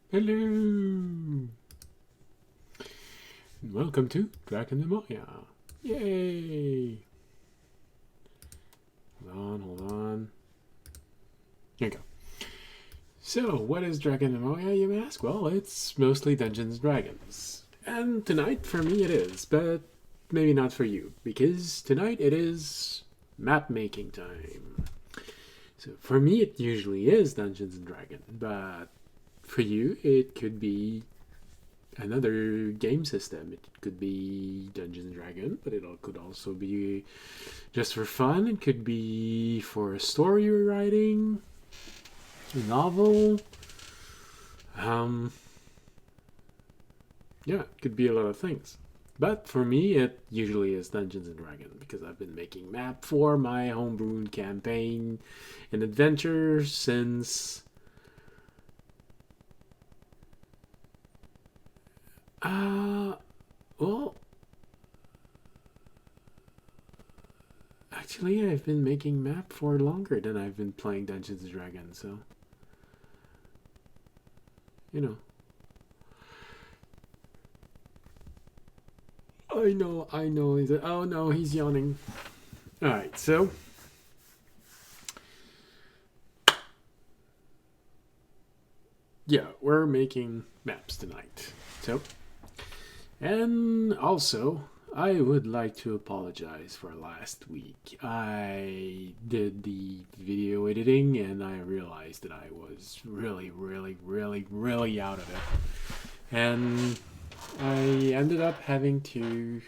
Hello! Welcome to Drakenmemoria. Yay! Hold on. Here we go. So, what is Drakenmemoria, you ask? Well, it's mostly Dungeons and Dragons. And tonight, for me, it is, but maybe not for you, because tonight it is map making time. So, for me, it usually is Dungeons and Dragons, but for you, it could be another game system. It could be Dungeons and Dragons, but it could also be just for fun. It could be for a story you're writing, a novel. Yeah, it could be a lot of things. But for me, it usually is Dungeons and Dragons because I've been making map for my homebrewed campaign and adventure since well, actually, I've been making map for longer than I've been playing Dungeons and Dragons, so you know. I know. Oh no, he's yawning. All right, so yeah, we're making maps tonight. So, and also, I would like to apologize for last week. I did the video editing and I realized that I was really out of it. And I ended up having to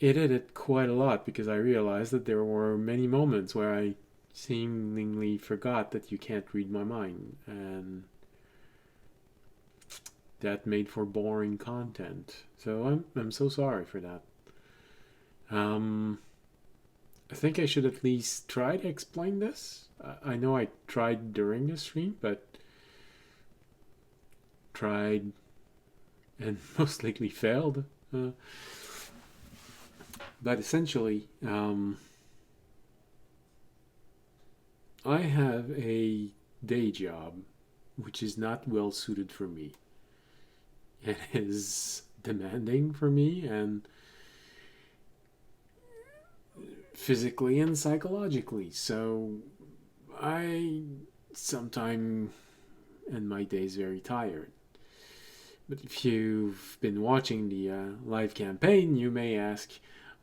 edit it quite a lot because I realized that there were many moments where I seemingly forgot that you can't read my mind, and that made for boring content. So I'm so sorry for that. Um, I think I should at least try to explain this. I know I tried during the stream, but tried and most likely failed. But essentially, I have a day job which is not well suited for me. It is demanding for me and physically and psychologically. So I sometimes end my days very tired. But if you've been watching the live campaign, you may ask,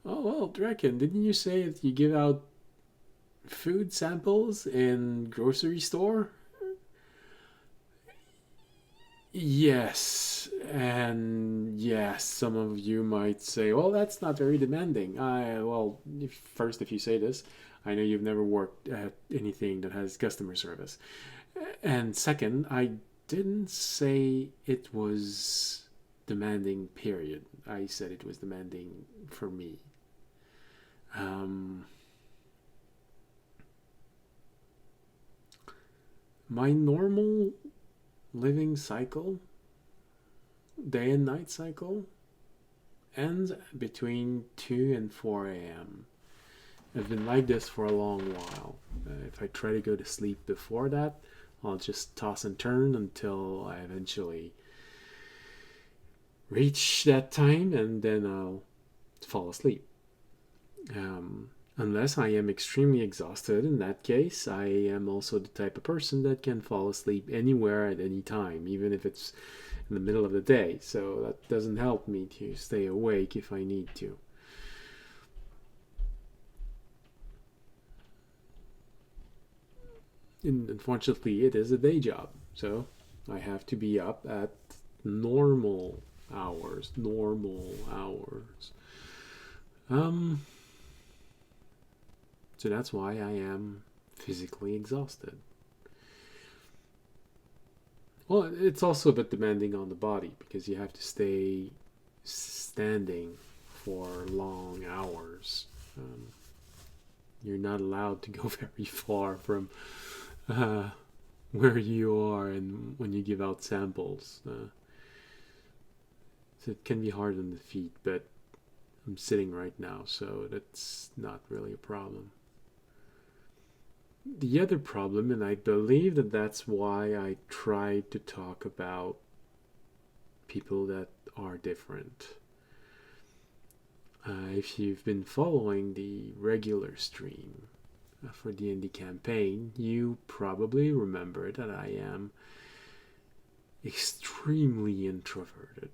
"Oh well, Draken, didn't you say that you give out food samples in grocery store?" Yes, and yes, some of you might say, "Well, that's not very demanding." First, if you say this, I know you've never worked at anything that has customer service. And second, I didn't say it was demanding, period. I said it was demanding for me. Um, my normal living cycle, day and night cycle, ends between 2 and 4 a.m. I've been like this for a long while. If I try to go to sleep before that, I'll just toss and turn until I eventually reach that time and then I'll fall asleep. Unless I am extremely exhausted, in that case, I am also the type of person that can fall asleep anywhere at any time, even if it's in the middle of the day. So that doesn't help me to stay awake if I need to. And unfortunately, it is a day job. So I have to be up at normal hours. Normal hours. So that's why I am physically exhausted. Well, it's also a bit demanding on the body because you have to stay standing for long hours. You're not allowed to go very far from uh, where you are and when you give out samples. So it can be hard on the feet, but I'm sitting right now, so that's not really a problem. the other problem, and I believe that that's why I tried to talk about people that are different. If you've been following the regular stream for the indie campaign, you probably remember that I am extremely introverted.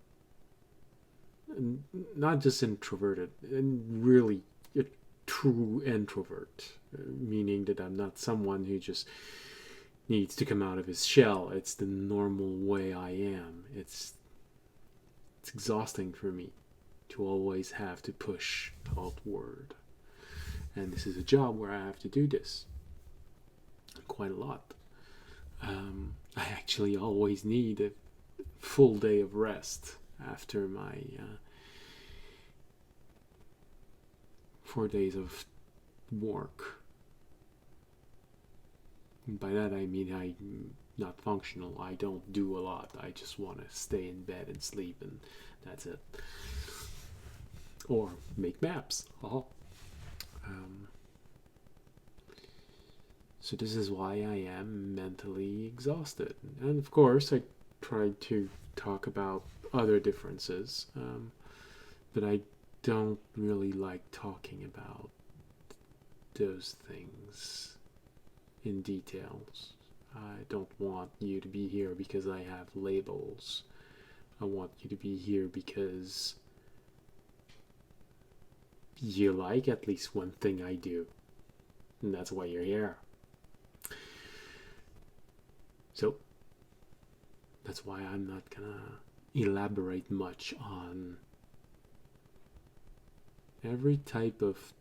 And not just introverted, and really a true introvert, meaning that I'm not someone who just needs to come out of his shell. It's the normal way I am. It's exhausting for me to always have to push outward. And this is a job where I have to do this quite a lot. I actually always need a full day of rest after my 4 days of work. And by that I mean I'm not functional. I don't do a lot. I just want to stay in bed and sleep, and that's it. Or make maps. So this is why I am mentally exhausted. And of course, I tried to talk about other differences, but I don't really like talking about those things in details. I don't want you to be here because I have labels. I want you to be here because you like at least one thing I do, and that's why you're here. So that's why I'm not gonna elaborate much on every type of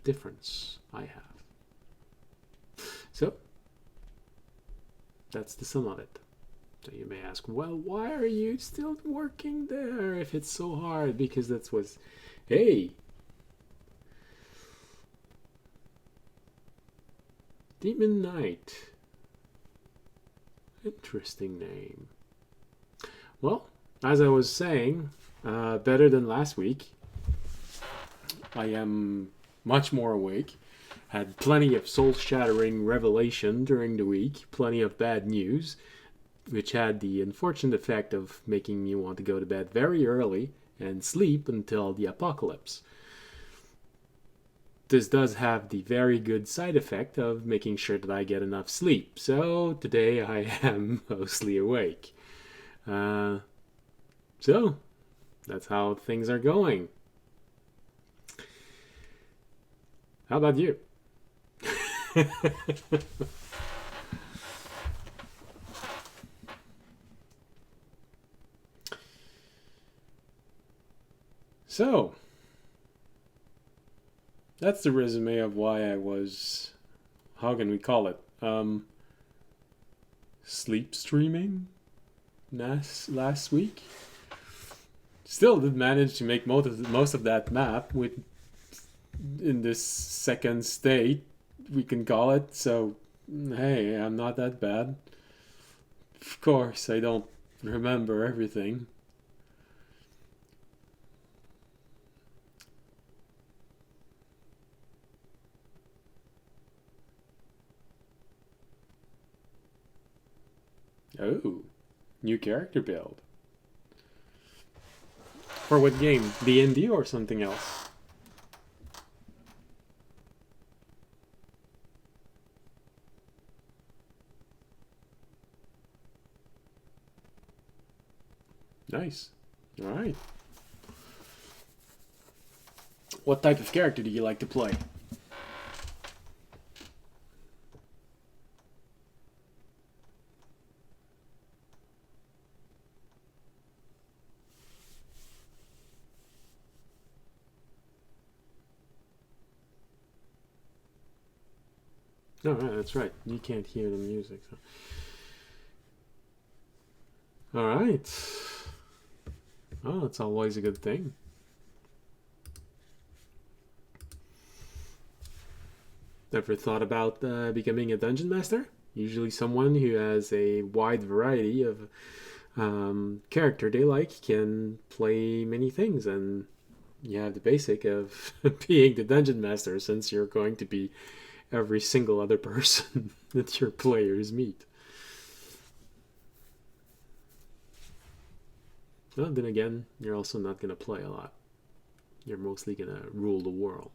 difference I have. So that's the sum of it. So you may ask, well, why are you still working there if it's so hard? Because that's what's, hey, Demon Knight. Interesting name. Well, as I was saying, better than last week. I am much more awake. Had plenty of soul-shattering revelation during the week. Plenty of bad news, which had the unfortunate effect of making me want to go to bed very early and sleep until the apocalypse. This does have the very good side effect of making sure that I get enough sleep. So today I am mostly awake. So that's how things are going. How about you? So that's the resume of why I was, how can we call it, sleep streaming last week. Still did manage to make most of that map in this second state, we can call it. So hey, I'm not that bad. Of course I don't remember everything. Oh, new character build. For what game? D&D or something else? Nice. Alright. What type of character do you like to play? No, right, that's right. You can't hear the music. So. Alright. Oh, that's always a good thing. Ever thought about becoming a dungeon master? Usually someone who has a wide variety of character they like can play many things, and you have the basic of being the dungeon master, since you're going to be every single other person that your players meet. Well, then again, you're also not going to play a lot. You're mostly going to rule the world.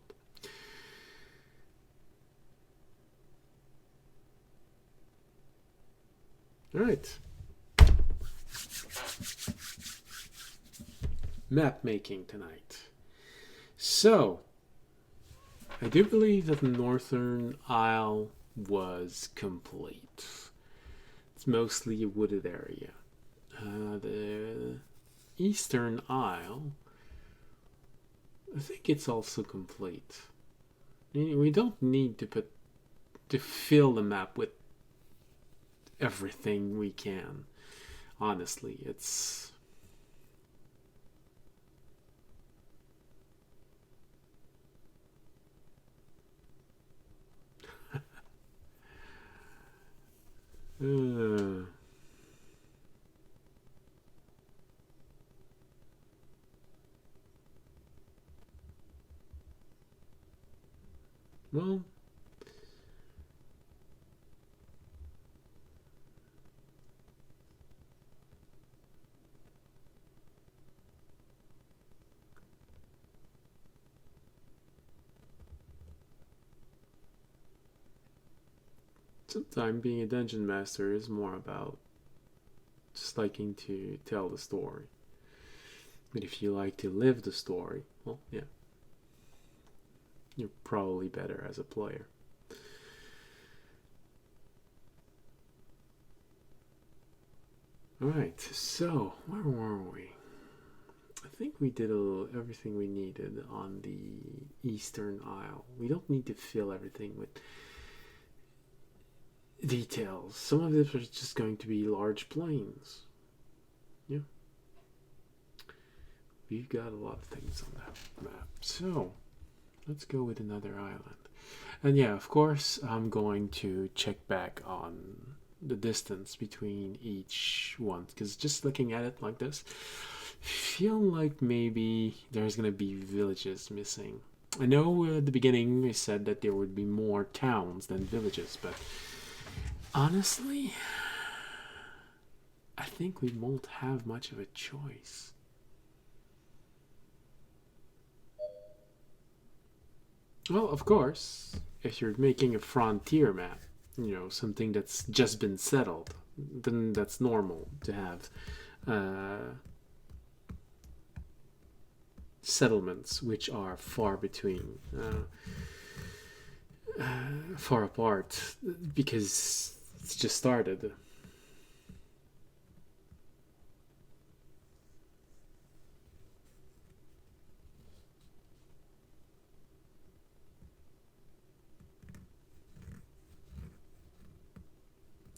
All right. Map making tonight. So, I do believe that the Northern Isle was complete. It's mostly a wooded area. The Eastern Isle, I think it's also complete. We don't need to fill the map with everything we can. Honestly, it's well, sometimes being a dungeon master is more about just liking to tell the story. But if you like to live the story, well, yeah, you're probably better as a player. Alright, so where were we? I think we did everything we needed on the Eastern Isle. We don't need to fill everything with details. Some of it was just going to be large plains. Yeah. We've got a lot of things on that map. So, let's go with another island. And yeah, of course, I'm going to check back on the distance between each one, because just looking at it like this, feel like maybe there's going to be villages missing. I know at the beginning we said that there would be more towns than villages, but honestly, I think we won't have much of a choice. Well, of course, if you're making a frontier map, something that's just been settled, then that's normal to have settlements which are far between, far apart, because it's just started.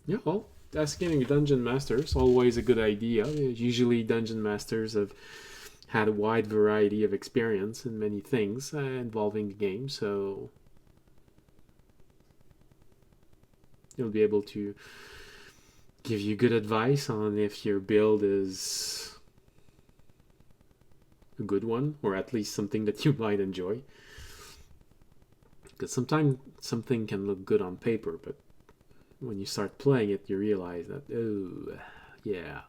Yeah, well, asking a dungeon master is always a good idea. Usually, dungeon masters have had a wide variety of experience in many things involving the game, so you'll be able to give you good advice on if your build is a good one, or at least something that you might enjoy. Because sometimes something can look good on paper, but when you start playing it, you realize that, oh, yeah,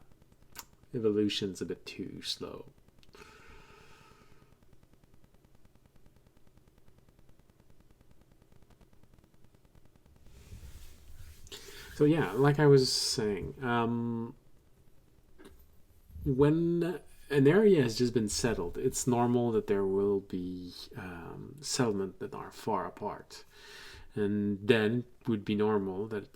evolution's a bit too slow. So yeah, like I was saying, when an area has just been settled, it's normal that there will be settlements that are far apart. And then it would be normal that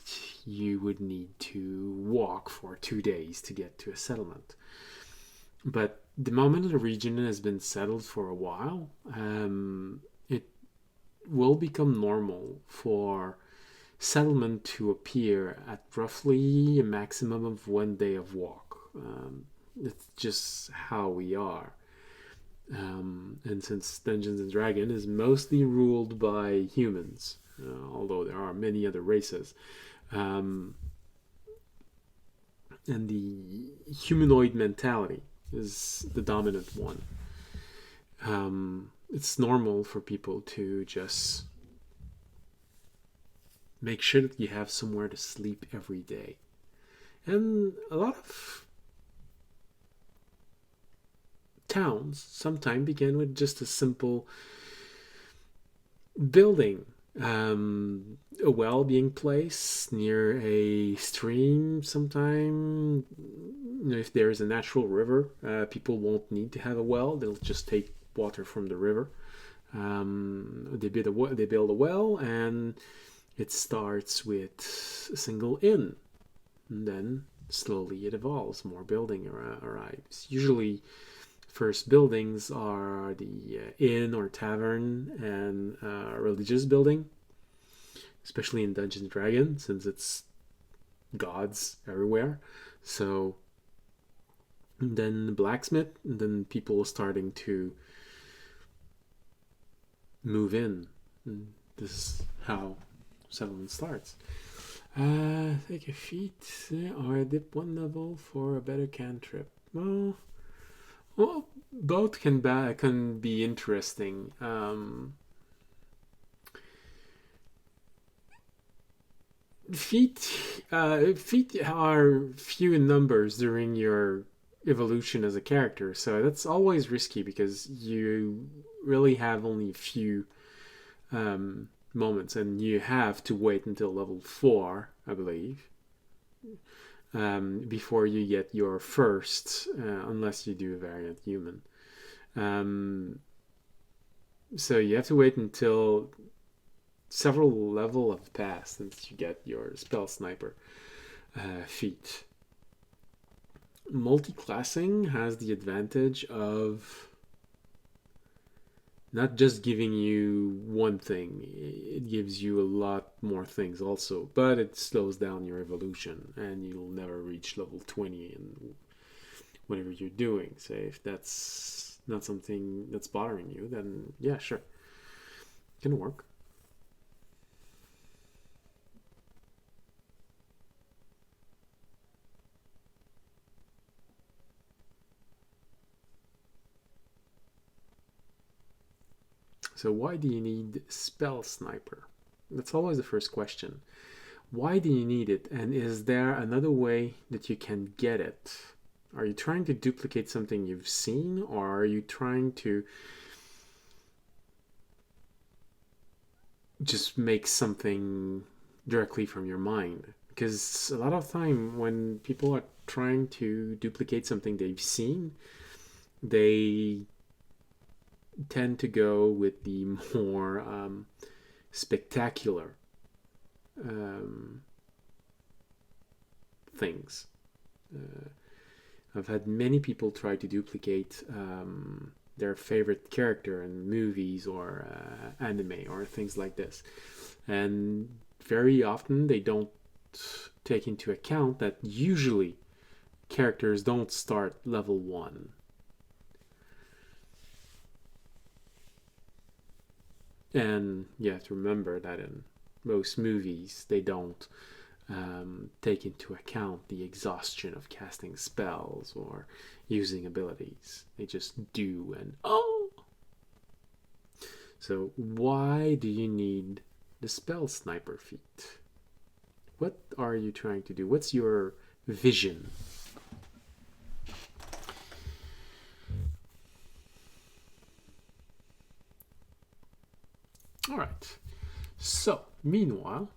you would need to walk for 2 days to get to a settlement. But the moment the region has been settled for a while, it will become normal for settlement to appear at roughly a maximum of 1 day of walk. It's just how we are. And since Dungeons and Dragons is mostly ruled by humans, although there are many other races, and the humanoid mentality is the dominant one. It's normal for people to just make sure that you have somewhere to sleep every day. And a lot of towns sometimes begin with just a simple building. A well being placed near a stream sometime. If there's a natural river, people won't need to have a well. They'll just take water from the river. They build a well, and it starts with a single inn. And then slowly it evolves. More building arrives. Usually first buildings are the inn or tavern and religious building, especially in Dungeons and Dragons, since it's gods everywhere. So then the blacksmith, and then people starting to move in. And this is how settlement starts. Take a feat or dip one level for a better cantrip. Well, both can be interesting. Feet are few in numbers during your evolution as a character, so that's always risky because you really have only a few moments, and you have to wait until level 4, I believe, before you get your first, unless you do a variant human. So you have to wait until several levels have passed since you get your spell sniper feat. Multi-classing has the advantage of not just giving you one thing, it gives you a lot more things also, but it slows down your evolution and you'll never reach level 20 in whatever you're doing. So if that's not something that's bothering you, then yeah, sure, it can work. So why do you need spell sniper? That's always the first question. Why do you need it, and is there another way that you can get it? Are you trying to duplicate something you've seen, or are you trying to just make something directly from your mind? Because a lot of time when people are trying to duplicate something they've seen, they tend to go with the more spectacular things. I've had many people try to duplicate their favorite character in movies or anime or things like this. And very often they don't take into account that usually characters don't start level 1. And you have to remember that in most movies they don't take into account the exhaustion of casting spells or using abilities. They just do and oh! So why do you need the spell sniper feat? What are you trying to do? What's your vision? Alright, so meanwhile,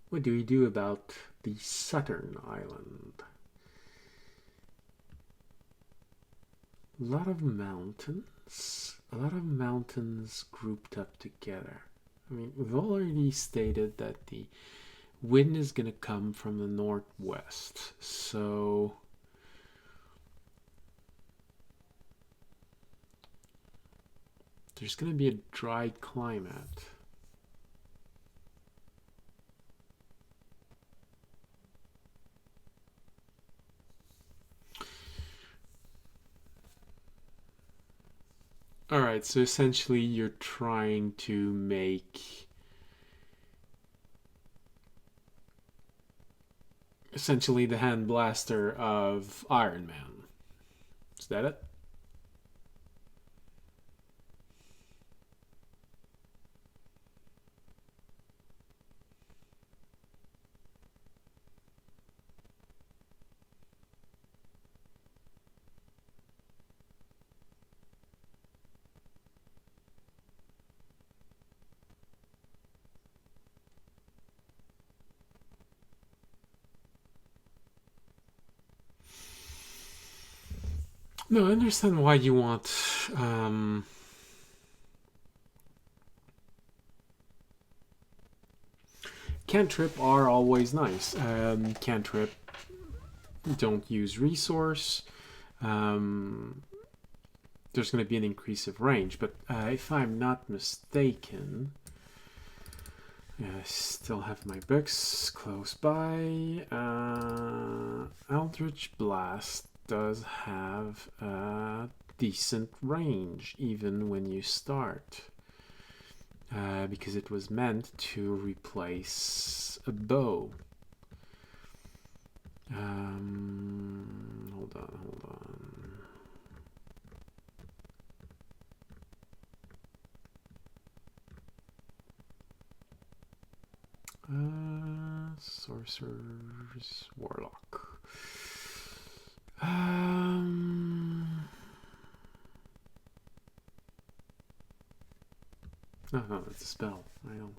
what do we do about the southern island? A lot of mountains grouped up together. I mean, we've already stated that the wind is going to come from the northwest, so there's going to be a dry climate. Alright, so essentially you're trying to make essentially the hand blaster of Iron Man. Is that it? No, I understand why you want cantrip are always nice. Cantrip don't use resource. There's going to be an increase of range, but if I'm not mistaken, I still have my books close by. Eldritch Blast does have a decent range even when you start, because it was meant to replace a bow. Hold on. Sorcerer's Warlock. No, it's a spell. I don't.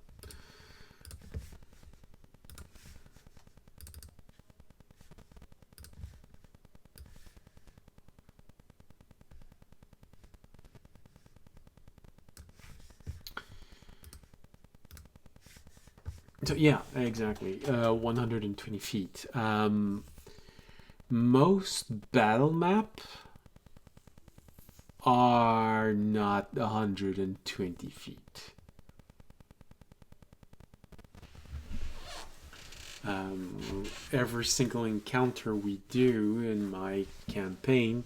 So yeah, exactly. 120 feet. Most battle map are not 120 feet. Every single encounter we do in my campaign,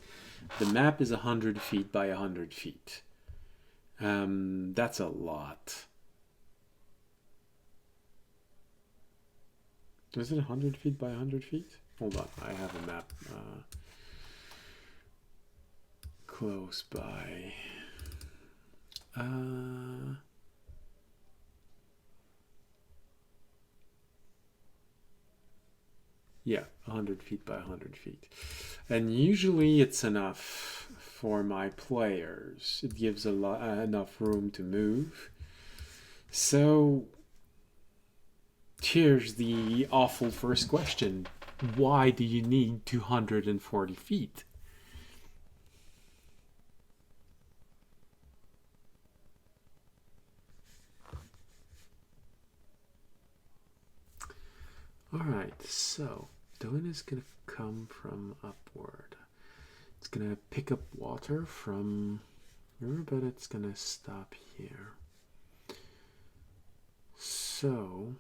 the map is 100 feet by 100 feet. That's a lot. Is it 100 feet by 100 feet? Hold on, I have a map close by. Yeah, 100 feet by 100 feet. And usually it's enough for my players. It gives enough room to move. So here's the awful first question. Why do you need 240 feet? Alright, so the wind is going to come from upward. It's going to pick up water from here, but it's going to stop here. So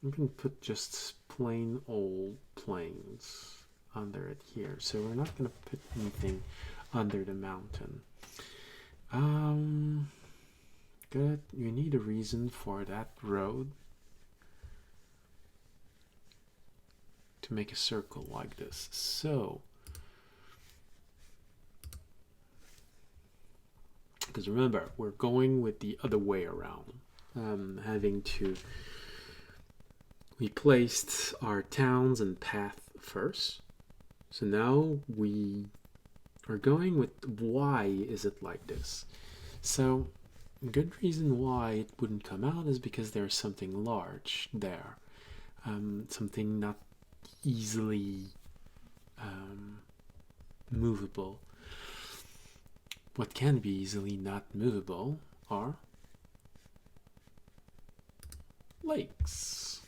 I'm going to put just plain old plains under it here. So we're not going to put anything under the mountain. Good. You need a reason for that road to make a circle like this. So, because remember, we're going with the other way around. Having to, we placed our towns and path first. So now we are going with why is it like this. So a good reason why it wouldn't come out is because there's something large there. Something not easily movable. What can be easily not movable are lakes.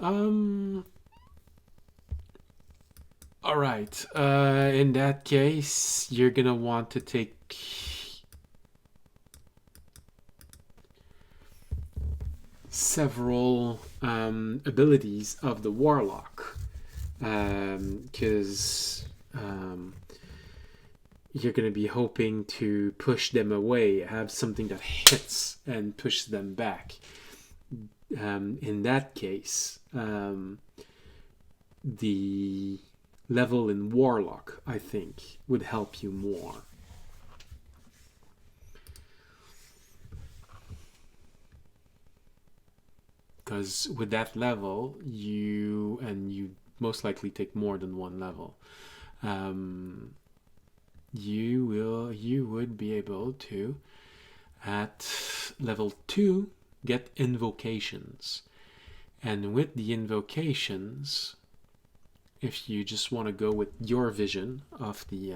All right. In that case, you're gonna want to take several abilities of the warlock, because you're gonna be hoping to push them away, have something that hits and pushes them back. in that case, the level in Warlock, I think, would help you more. Because with that level, you most likely take more than one level. You would be able to, at level 2, get invocations. And with the invocations, if you just want to go with your vision of the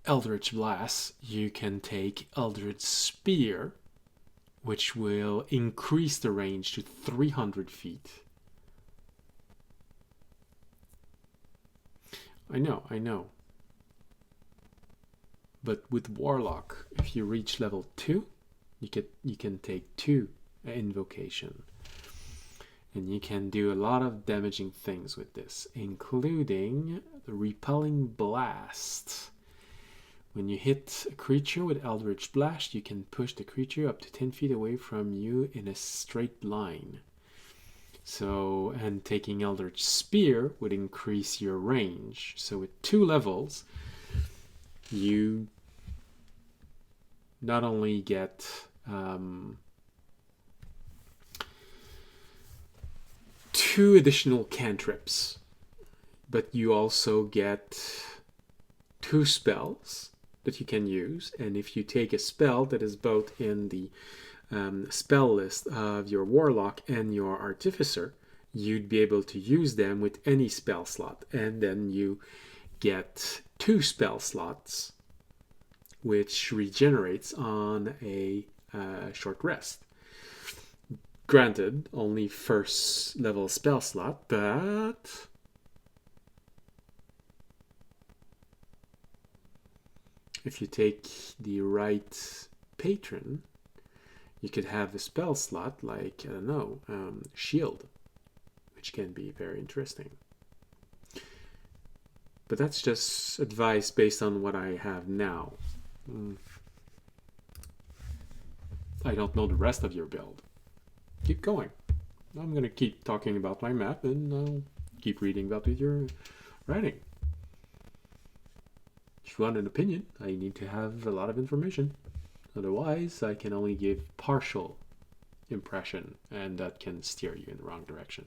Eldritch Blast, you can take Eldritch Spear, which will increase the range to 300 feet. I know. But with Warlock, if you reach level 2, you can take 2 invocation. And you can do a lot of damaging things with this, including the Repelling Blast. When you hit a creature with Eldritch Blast, you can push the creature up to 10 feet away from you in a straight line. So, and taking Eldritch Spear would increase your range. So with 2 levels, you not only get 2 additional cantrips, but you also get 2 spells that you can use. And if you take a spell that is both in the spell list of your Warlock and your Artificer, you'd be able to use them with any spell slot. And then you get 2 spell slots, which regenerates on a short rest. Granted, only first level spell slot, but if you take the right patron, you could have a spell slot like, I don't know, Shield, which can be very interesting. But that's just advice based on what I have now. I don't know the rest of your build. Keep going. I'm going to keep talking about my map, and I'll keep reading about what you're writing. If you want an opinion, I need to have a lot of information. Otherwise, I can only give partial impression, and that can steer you in the wrong direction.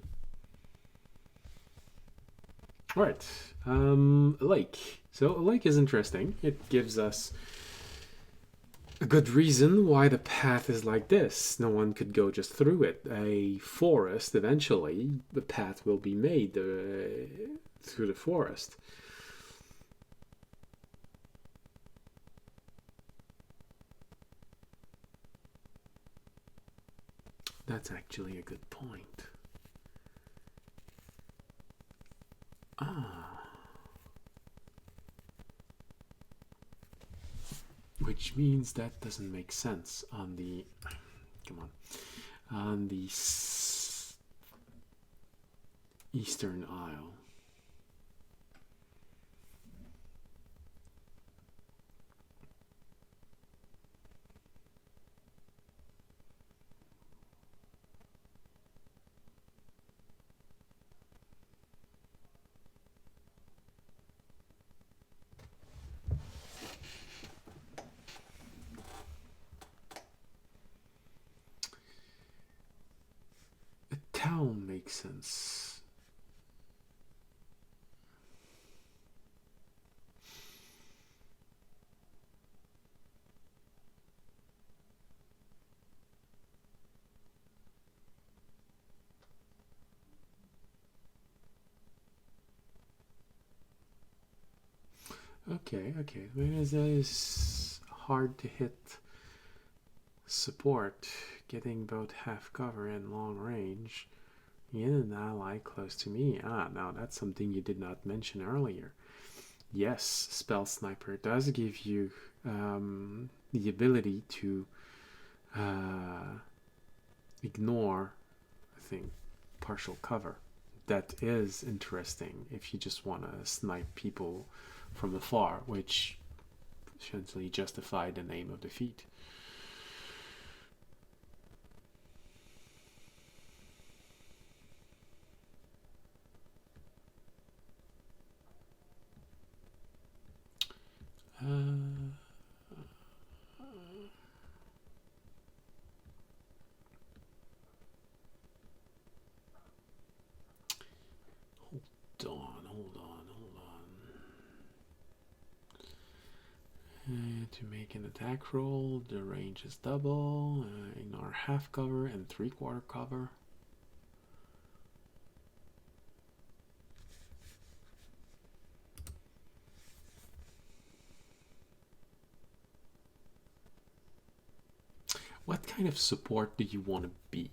Alright, lake. So a lake is interesting. It gives us a good reason why the path is like this. No one could go just through it. A forest, eventually, the path will be made through the forest. That's actually a good point. Which means that doesn't make sense on the Eastern Isle. Town makes sense. Okay. Whereas that is hard to hit support, getting both half cover and long range. In an ally close to me. Now that's something you did not mention earlier. Yes, Spell Sniper does give you the ability to ignore, I think, partial cover. That is interesting if you just want to snipe people from afar, which essentially justify the name of the feat. To make an attack roll, the range is double. Ignore half cover and 3/4 cover. What kind of support do you want to be?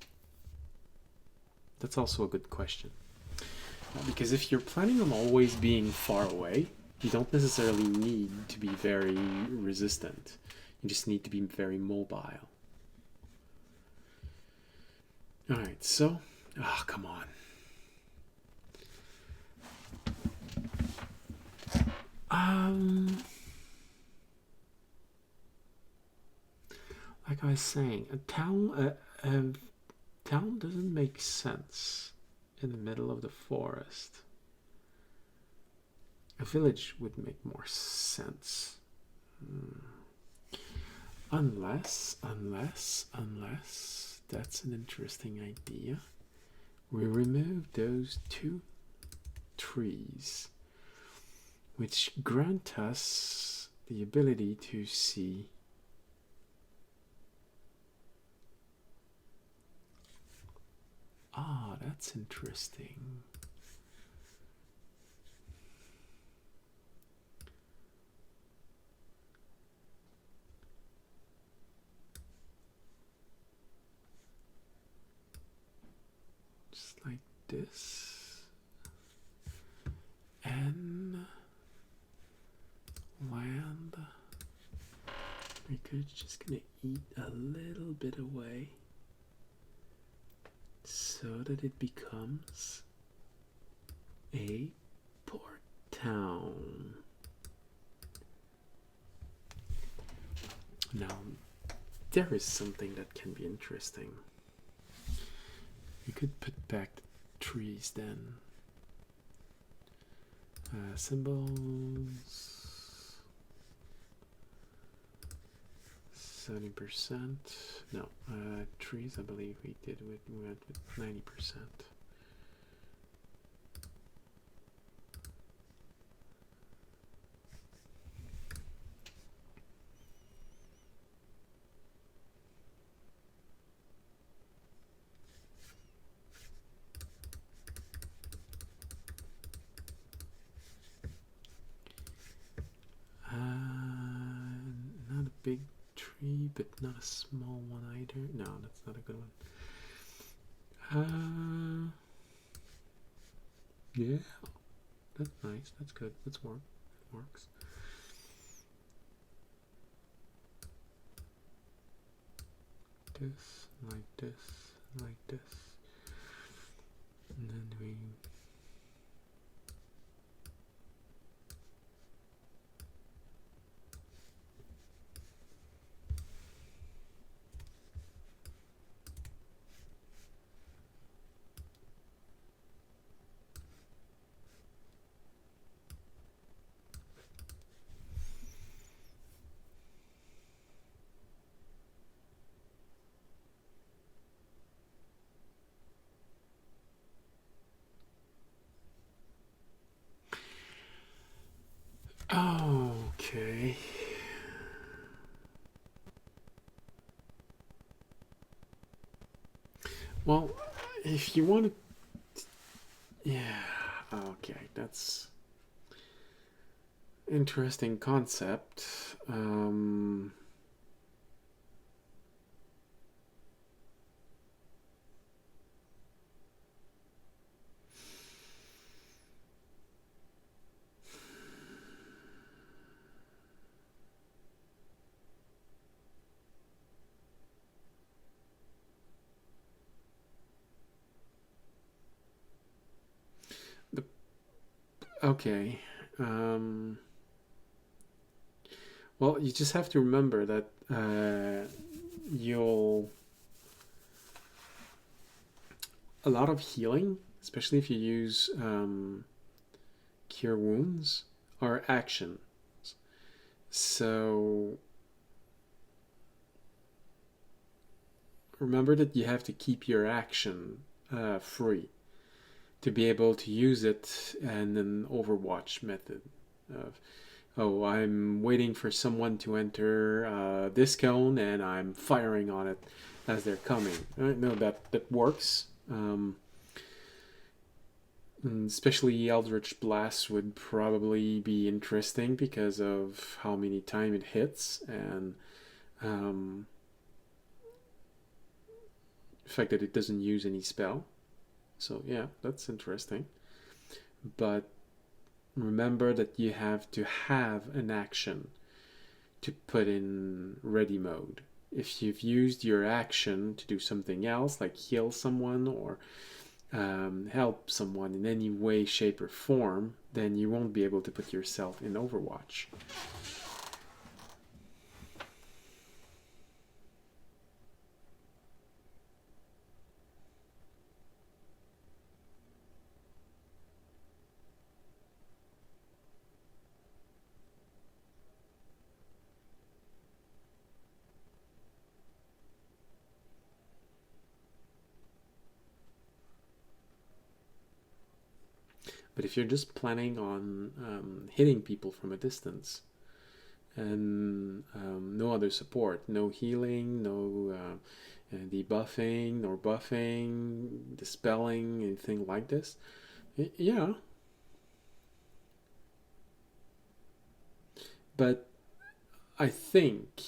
That's also a good question. Because if you're planning on always being far away, you don't necessarily need to be very resistant. You just need to be very mobile. Alright, so... Oh, come on. Like I was saying, a town doesn't make sense in the middle of the forest. A village would make more sense. Unless, that's an interesting idea. We remove those 2 trees, which grant us the ability to see that's interesting. Just like this. And land. We're just gonna eat a little bit away, so that it becomes a port town. Now, there is something that can be interesting. You could put back the trees then. Symbols. 70%. No, trees I believe we went with 90%. Not a big tree, but not a small one either. No, that's not a good one. Yeah, that's nice. That's good. That's work. It works. This, like this, like this, and then we. Okay. Well, if you want to... Yeah, okay, that's... Interesting concept. Okay. Well, you just have to remember that you'll... A lot of healing, especially if you use cure wounds, are actions. So remember that you have to keep your action free to be able to use it in an Overwatch method of, oh, I'm waiting for someone to enter this cone and I'm firing on it as they're coming. No, that works. Especially Eldritch Blast would probably be interesting because of how many times it hits and the fact that it doesn't use any spell. So yeah, that's interesting. But remember that you have to have an action to put in ready mode. If you've used your action to do something else, like heal someone or help someone in any way, shape, or form, then you won't be able to put yourself in Overwatch. But if you're just planning on hitting people from a distance and no other support, no healing, no debuffing, nor buffing, dispelling, anything like this, yeah. But I think,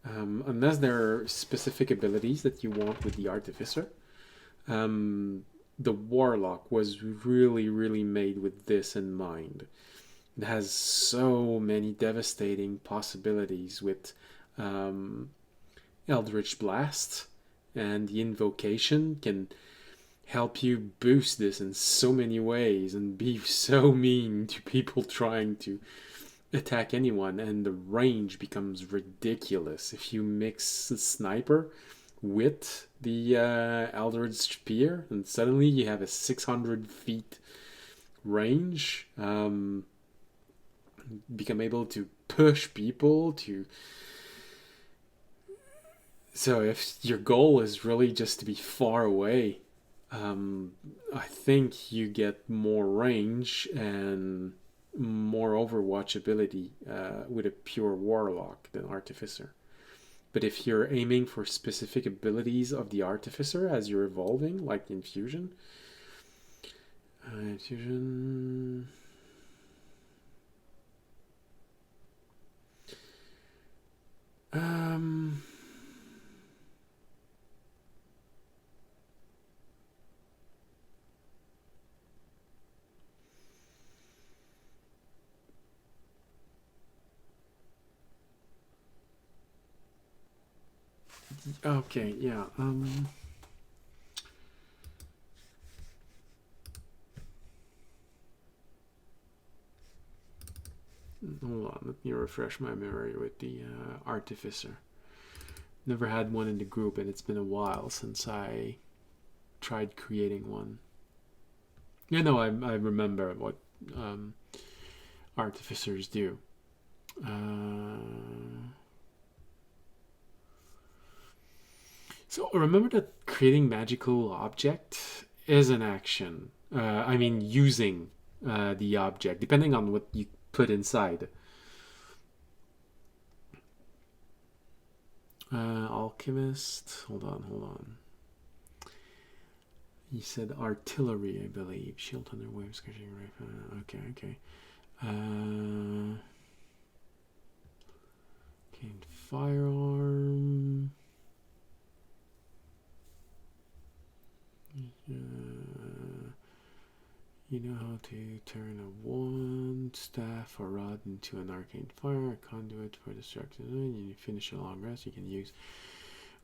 unless there are specific abilities that you want with the Artificer, the Warlock was really made with this in mind. It has so many devastating possibilities with Eldritch Blast, and the Invocation can help you boost this in so many ways and be so mean to people trying to attack anyone, and the range becomes ridiculous if you mix the Sniper with the Eldritch Spear, and suddenly you have a 600 feet range. Become able to push people to. So if your goal is really just to be far away, I think you get more range and more Overwatch ability with a pure Warlock than Artificer. But if you're aiming for specific abilities of the Artificer as you're evolving, like Infusion, Infusion. Okay, yeah. Hold on, let me refresh my memory with the Artificer. Never had one in the group, and it's been a while since I tried creating one. Yeah, no, I remember what Artificers do. So remember that creating magical object is an action. I mean, using the object, depending on what you put inside. Alchemist. Hold on. You said artillery, I believe. Shield under waves, scorching rifle. Okay. Firearm. You know how to turn a wand, staff, or rod into an arcane fire, a conduit for destruction. And you finish a long rest. You can use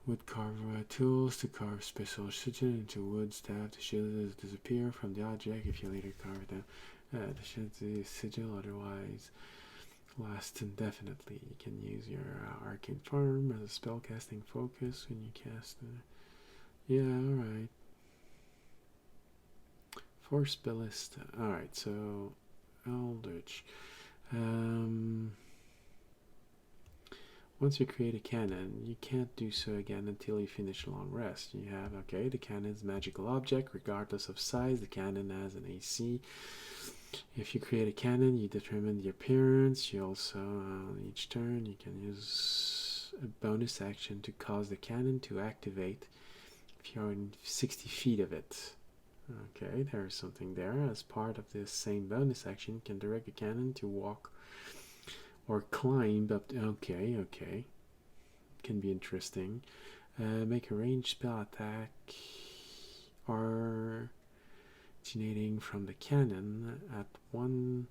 wood carver tools to carve special sigil into wood staff. The shield disappear from the object if you later carve them. The sigil otherwise lasts indefinitely. You can use your arcane farm as a spellcasting focus when you cast it. Yeah, alright. For spellist. Alright, so Eldritch. once you create a cannon, you can't do so again until you finish a long rest. You have, okay, the cannon's magical object, regardless of size, the cannon has an AC. If you create a cannon, you determine the appearance. You also, on each turn, you can use a bonus action to cause the cannon to activate if you're in 60 feet of it. Okay, there's something there. As part of this same bonus action, you can direct a cannon to walk or climb up to, okay. Can be interesting. Make a ranged spell attack originating from the cannon at one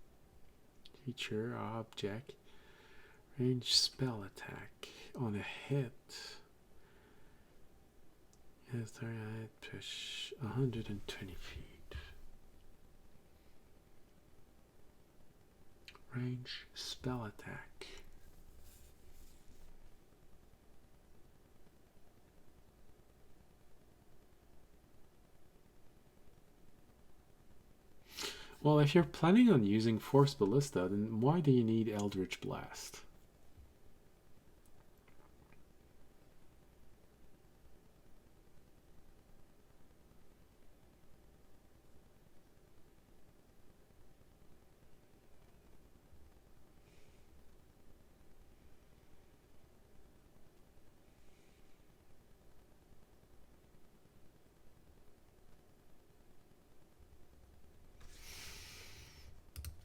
creature or object. Ranged spell attack on a hit. Yes, I push 120 feet. Range spell attack. Well, if you're planning on using Force Ballista, then why do you need Eldritch Blast?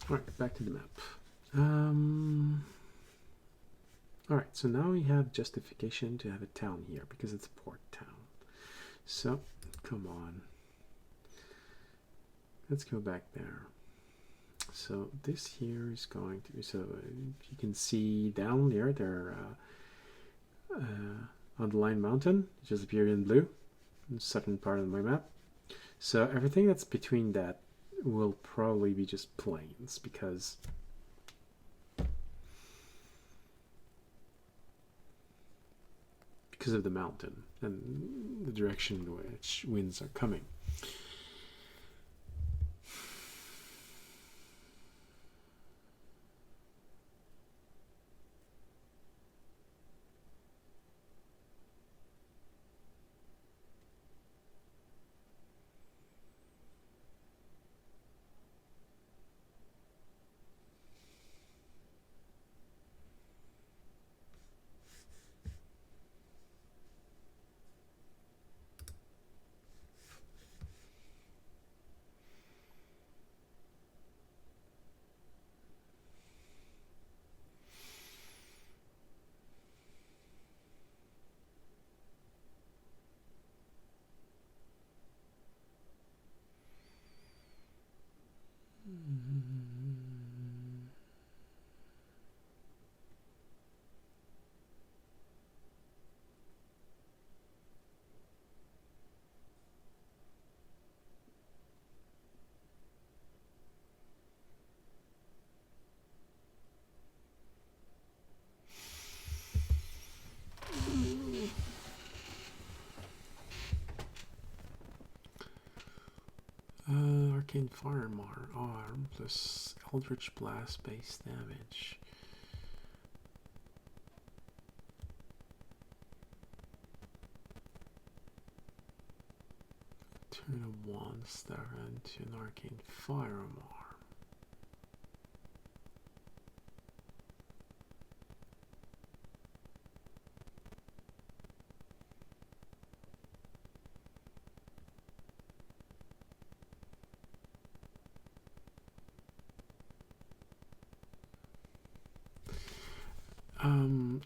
Alright, back to the map. Alright, so now we have justification to have a town here because it's a port town. So, come on. Let's go back there. So this here is going to be, so you can see down there, there on the line mountain, it just appeared in blue, the second part of my map. So everything that's between that will probably be just plains because of the mountain and the direction in which winds are coming. Arcane Firearm arm plus Eldritch Blast base damage. Turn a wand star into an Arcane Firearm arm.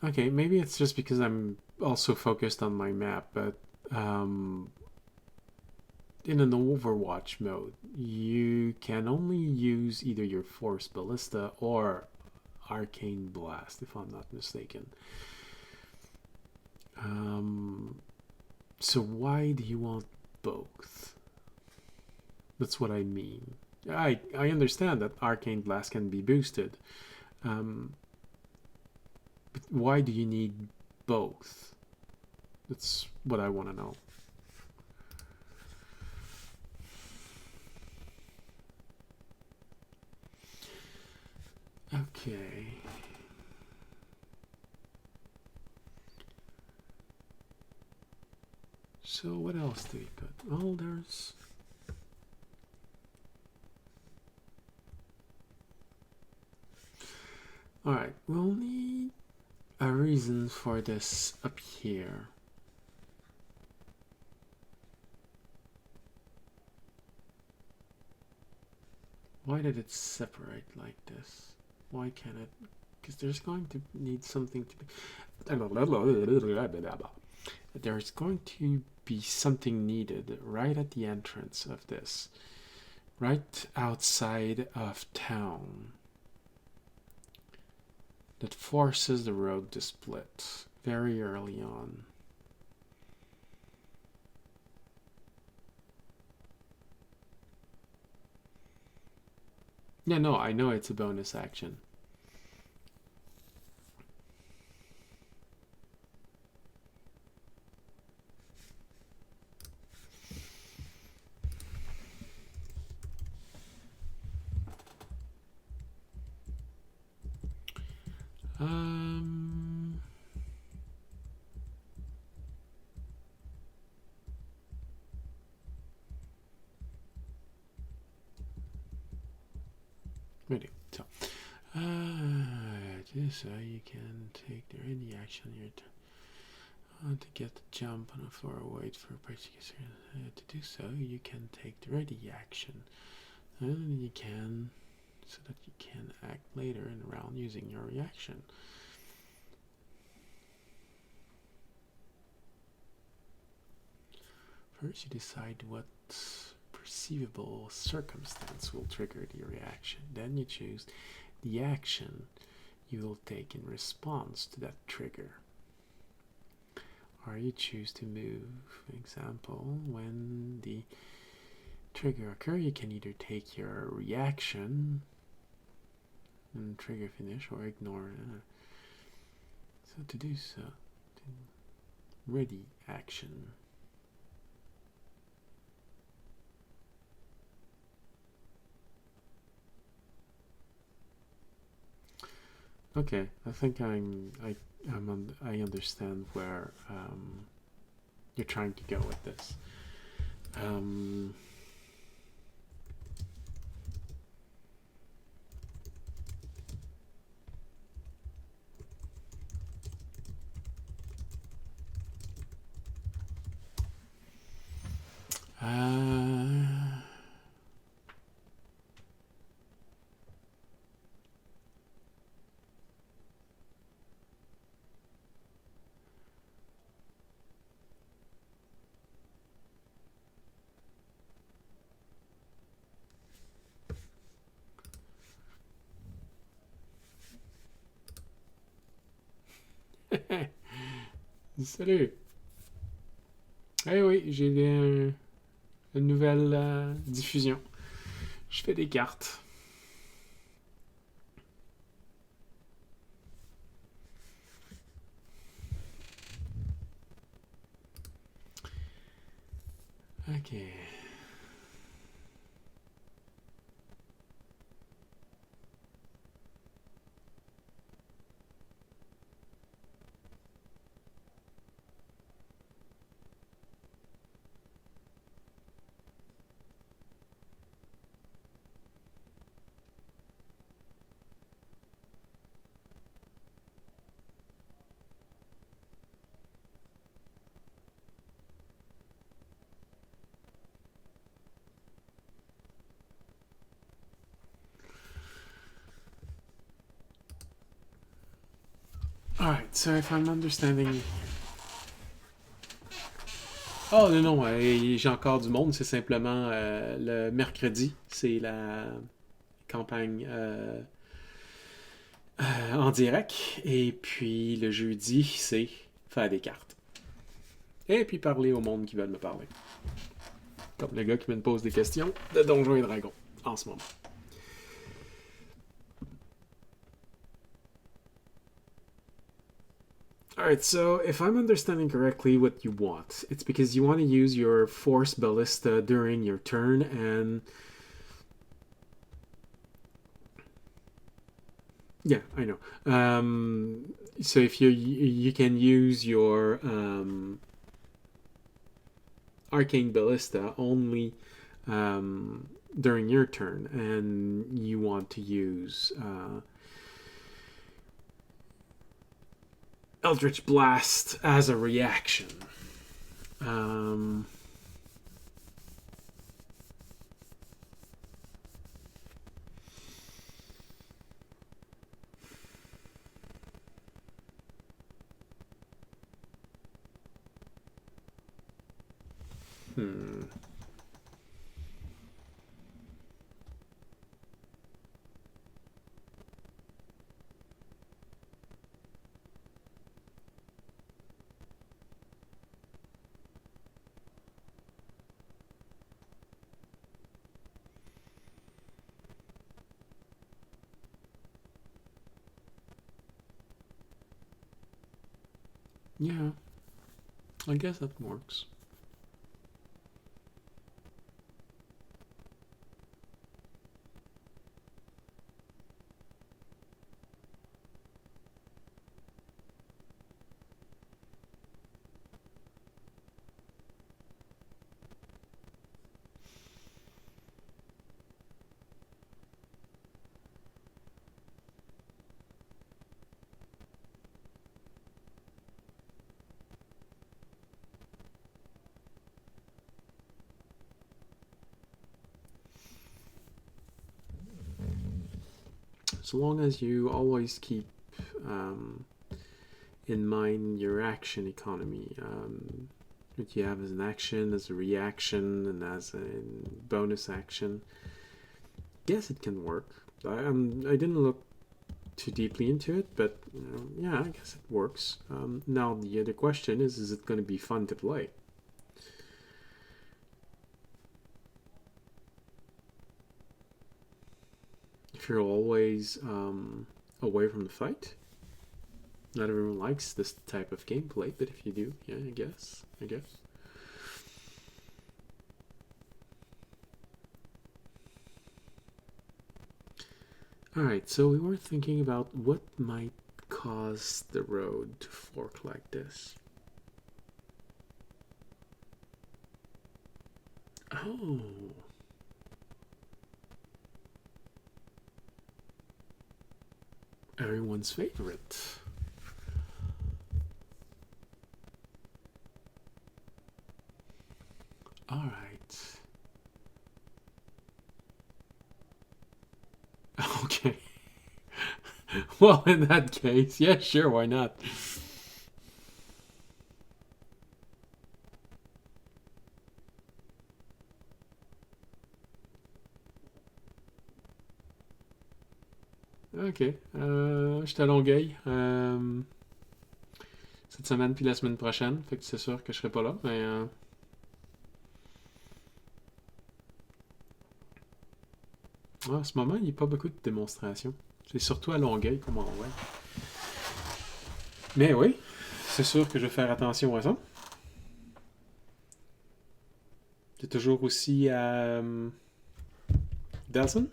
Okay, maybe it's just because I'm also focused on my map, but in an Overwatch mode, you can only use either your Force Ballista or Arcane Blast, if I'm not mistaken. So why do you want both? That's what I mean. I understand that Arcane Blast can be boosted. But why do you need both? That's what I want to know. Okay. So what else do we put? Well, there's... Alright, we'll need a reason for this up here. Why did it separate like this? Why can't it? Because there's going to need something to be... There's going to be something needed right at the entrance of this. Right outside of town. That forces the road to split very early on. Yeah, no, I know it's a bonus action. Ready. So, so you can take the ready action here to get the jump on the floor. Wait for a particular to do so. You can take the ready action, and you can so that you can act later in the round using your reaction. First, you decide what perceivable circumstance will trigger the reaction. Then you choose the action you will take in response to that trigger. Or you choose to move. For example, when the trigger occurs, you can either take your reaction and trigger finish or ignore it. So to do so, ready action. Okay, I think I understand where you're trying to go with this. Salut! Eh oui, j'ai une nouvelle diffusion. Je fais des cartes. Ok. Alright, so if I'm understanding... Oh non, j'ai encore du monde, c'est simplement le mercredi, c'est la campagne en direct, et puis le jeudi, c'est faire des cartes. Et puis parler au monde qui veulent me parler. Comme le gars qui me pose des questions de Donjons et Dragons en ce moment. Alright, so if I'm understanding correctly what you want, it's because you want to use your Force Ballista during your turn, and... Yeah, I know. So if you can use your... Arcane Ballista only during your turn, and you want to use Eldritch Blast as a reaction. Yeah, I guess that works. As long as you always keep in mind your action economy, what you have as an action, as a reaction, and as a bonus action. Yes, it can work. I didn't look too deeply into it, but yeah, I guess it works. Now the other question is it going to be fun to play? If you're always away from the fight, not everyone likes this type of gameplay, but if you do, yeah, I guess. Alright, so we were thinking about what might cause the road to fork like this. Oh. Everyone's favorite. Alright. Okay. Well, in that case, yeah, sure, why not? Ok. Je suis à Longueuil. Cette semaine puis la semaine prochaine. Fait que c'est sûr que je serai pas là. Mais en ce moment, il n'y a pas beaucoup de démonstrations. C'est surtout à Longueuil qu'on m'envoie. Mais oui, c'est sûr que je vais faire attention à ça. C'est toujours aussi à Delson.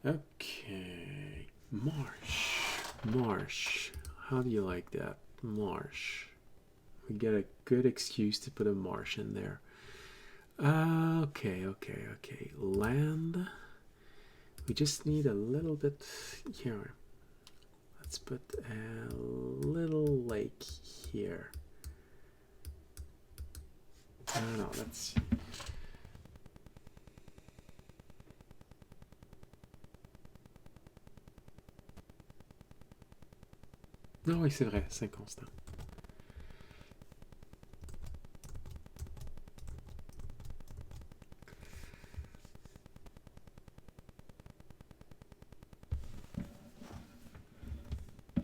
Okay. Marsh. How do you like that? Marsh. We get a good excuse to put a marsh in there. Okay. Land. We just need a little bit here. Let's put a little lake here. I don't know, let's... Non, oui, c'est vrai, c'est constant.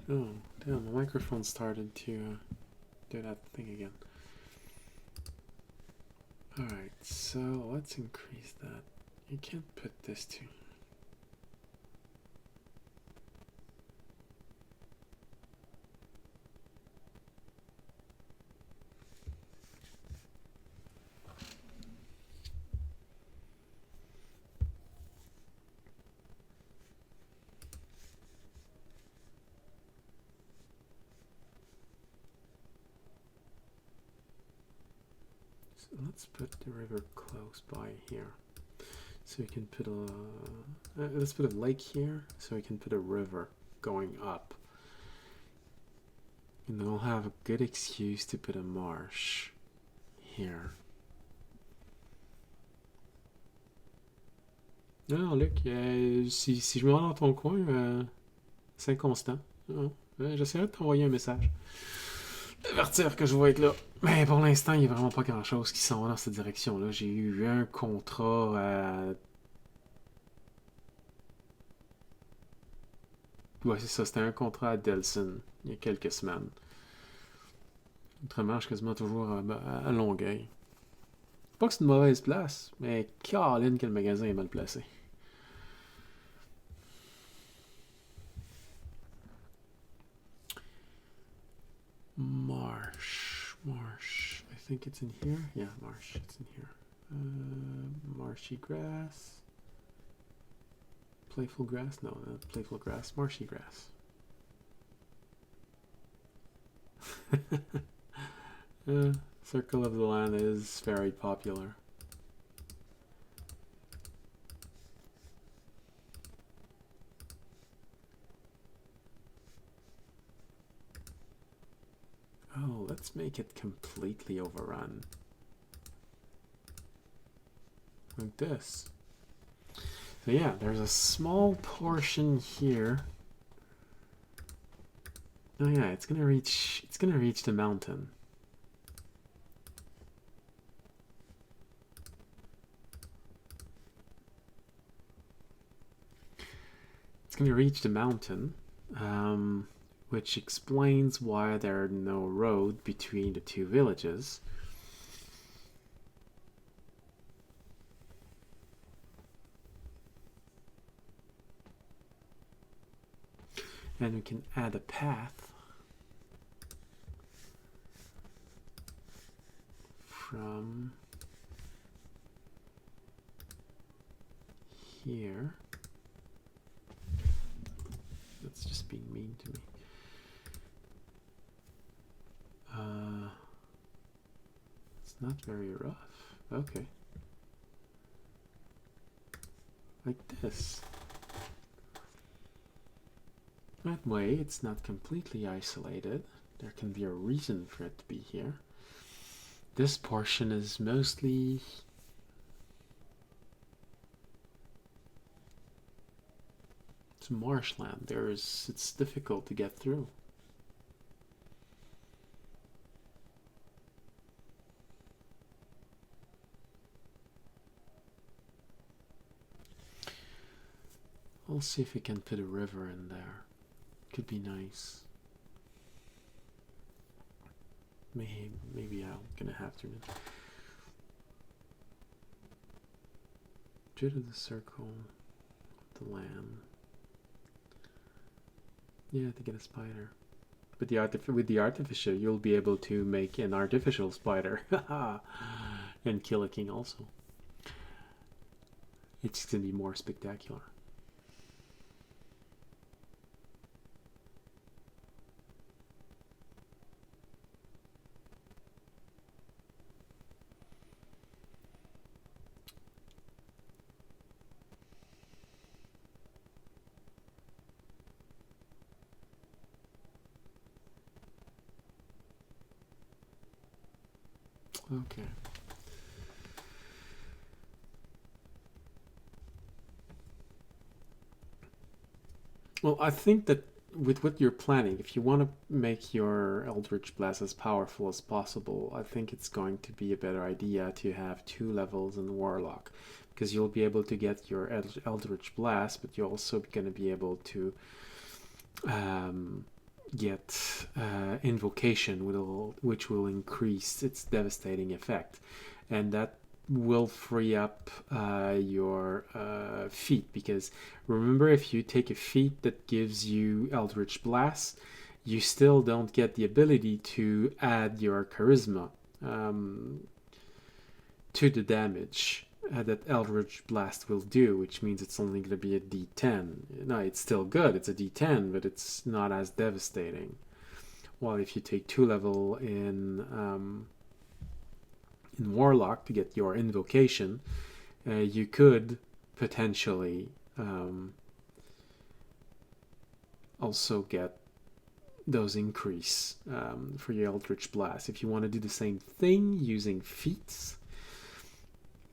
Oh, damn, the microphone started to do that thing again. Alright, so let's increase that. You can't put this to... So let's put the river close by here. So we can put a... let's put a lake here, so we can put a river going up. And then we'll have a good excuse to put a marsh here. Non, Luc, si je me rends dans ton coin, c'est inconstant. J'essaierai de t'envoyer un message. D'avertir que je vais être là. Mais pour l'instant, il n'y a vraiment pas grand-chose qui s'en va dans cette direction-là. J'ai eu un contrat à... Ouais, c'est ça. C'était un contrat à Delson il y a quelques semaines. Autrement, je suis quasiment toujours à Longueuil. Pas que c'est une mauvaise place, mais Caroline que le magasin est mal placé. Marsh. I think it's in here. Yeah, marsh. It's in here. Marshy grass. Playful grass? No, not playful grass. Marshy grass. Circle of the Land is very popular. Oh, let's make it completely overrun. Like this. So yeah, there's a small portion here. Oh yeah, it's gonna reach the mountain. It's gonna reach the mountain. Which explains why there are no road between the two villages. And we can add a path from here. That's just being mean to me. It's not very rough. Okay. Like this. That way, it's not completely isolated. There can be a reason for it to be here. This portion is mostly... it's marshland. It's difficult to get through. I'll see if we can put a river in there. Could be nice. Maybe I'm gonna have to. Due to the circle, the land. Yeah, to get a spider. But with the artificial, you'll be able to make an artificial spider, and kill a king also. It's gonna be more spectacular. Okay. Well, I think that with what you're planning, if you want to make your Eldritch Blast as powerful as possible, I think it's going to be a better idea to have 2 levels in Warlock. Because you'll be able to get your Eldritch Blast, but you're also going to be able to get Invocation, which will increase its devastating effect. And that will free up your feat, because remember, if you take a feat that gives you Eldritch Blast, you still don't get the ability to add your Charisma to the damage that Eldritch Blast will do, which means it's only going to be a D10. No, it's still good, it's a D10, but it's not as devastating. While if you take 2 level in in Warlock to get your invocation, you could potentially also get those increase for your Eldritch Blast. If you want to do the same thing using feats,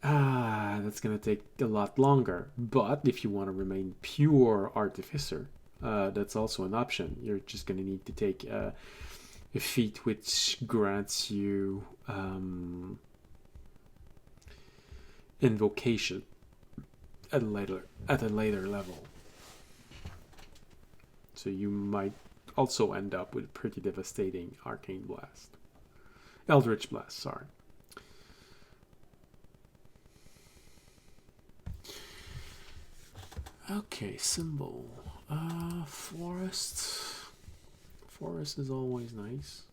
that's going to take a lot longer. But if you want to remain pure Artificer, that's also an option. You're just going to need to take a feat which grants you invocation at a later level. So you might also end up with pretty devastating Arcane Blast. Eldritch Blast, sorry. Okay, symbol. Forest. Forest is always nice.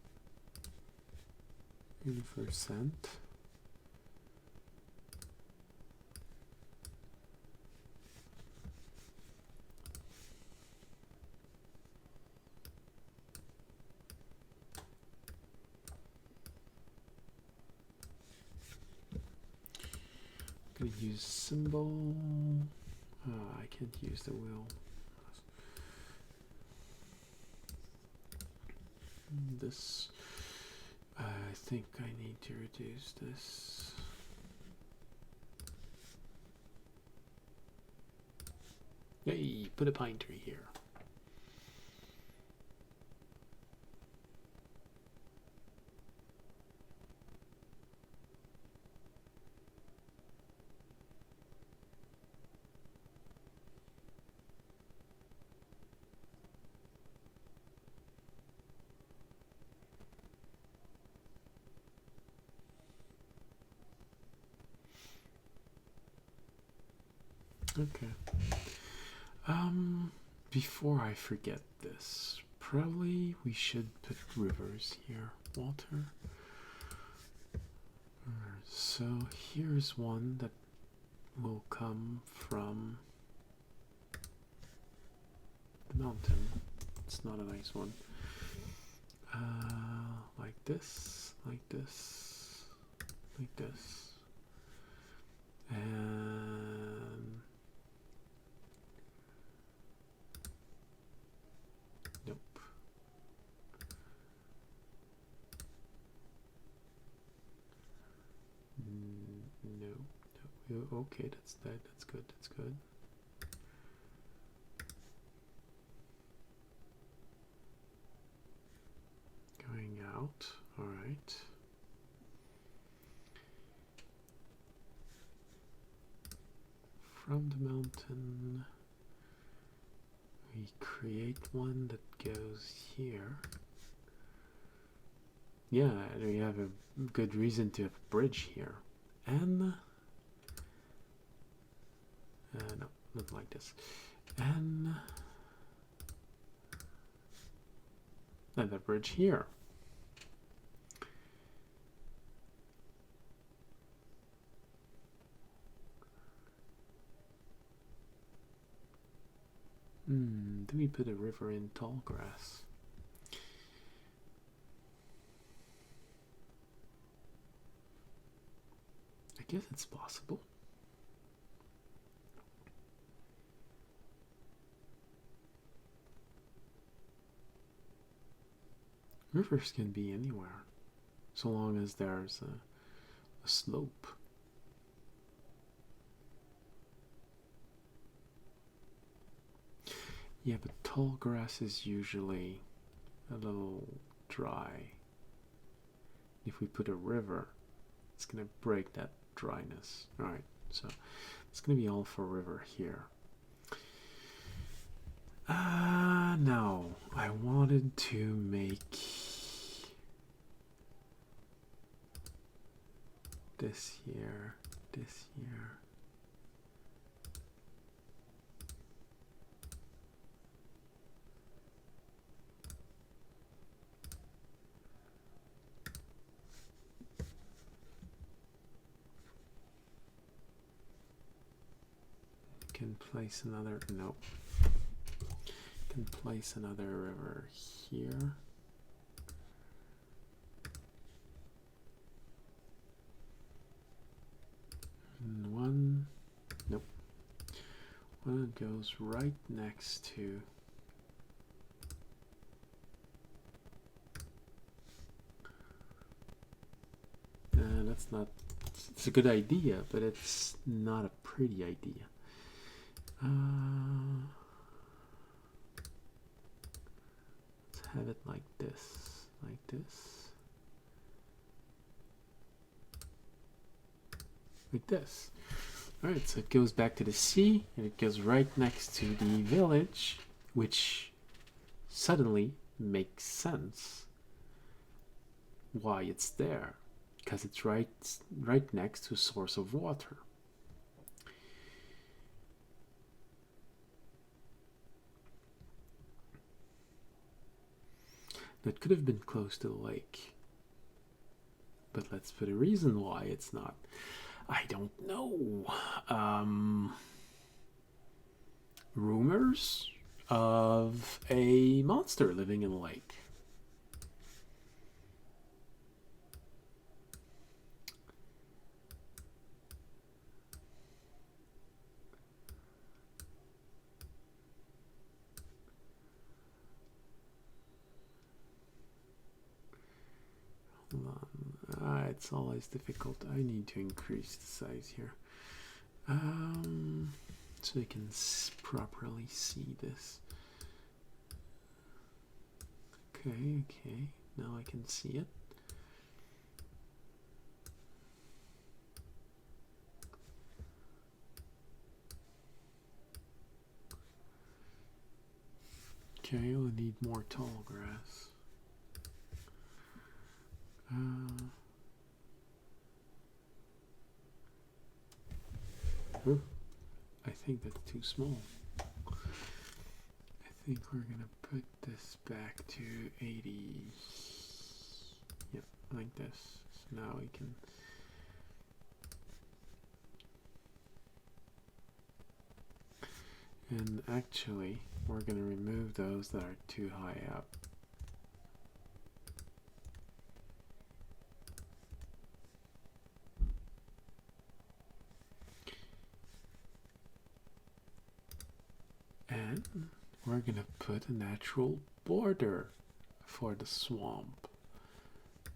80%. Gonna use symbol. I can't use the wheel. This, I think I need to reduce this. Hey, put a pine tree here. Okay. Before I forget this, probably we should put rivers here. Water. So here's one that will come from the mountain. It's not a nice one. Like this, like this, like this. And nope. No. Okay, that's that. That's good. That's good. Going out. All right. From the mountain, we create one that goes here. Yeah, we have a good reason to have a bridge here. And no, not like this. And a bridge here. Do we put a river in tall grass? I guess it's possible. Rivers can be anywhere, so long as there's a slope. Yeah, but tall grass is usually a little dry. If we put a river, it's going to break that dryness. Alright, so it's going to be all for river here. Now, I wanted to make this here, this here. Can place another, nope. Can place another river here. Well, it goes right next to that's not, it's a good idea, but it's not a pretty idea. Let's have it like this, like this, like this. All right, so it goes back to the sea, and it goes right next to the village, which suddenly makes sense why it's there, because it's right next to a source of water. That could have been close to the lake, but let's put a reason why it's not. I don't know. Rumors of a monster living in the lake. Hold on. It's always difficult. I need to increase the size here. So you can properly see this. Okay, now I can see it. Okay, we'll need more tall grass. I think that's too small. I think we're gonna put this back to 80. Yep, like this. So now we can. And actually, we're gonna remove those that are too high up. And we're gonna put a natural border for the swamp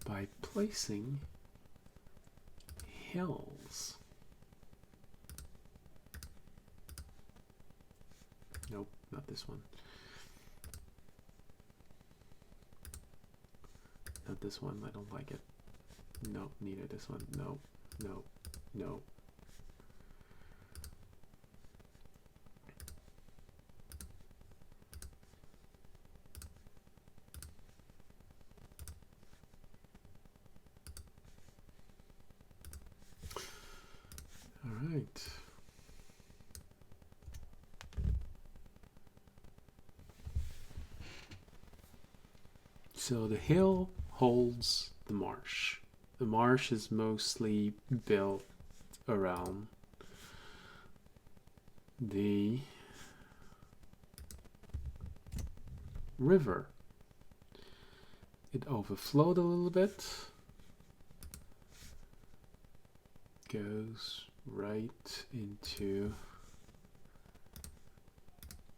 by placing hills. Nope, not this one. Not this one, I don't like it. Nope, neither this one. Nope, nope, nope. All right. So the hill holds the marsh. The marsh is mostly built around the river. It overflowed a little bit. Goes right into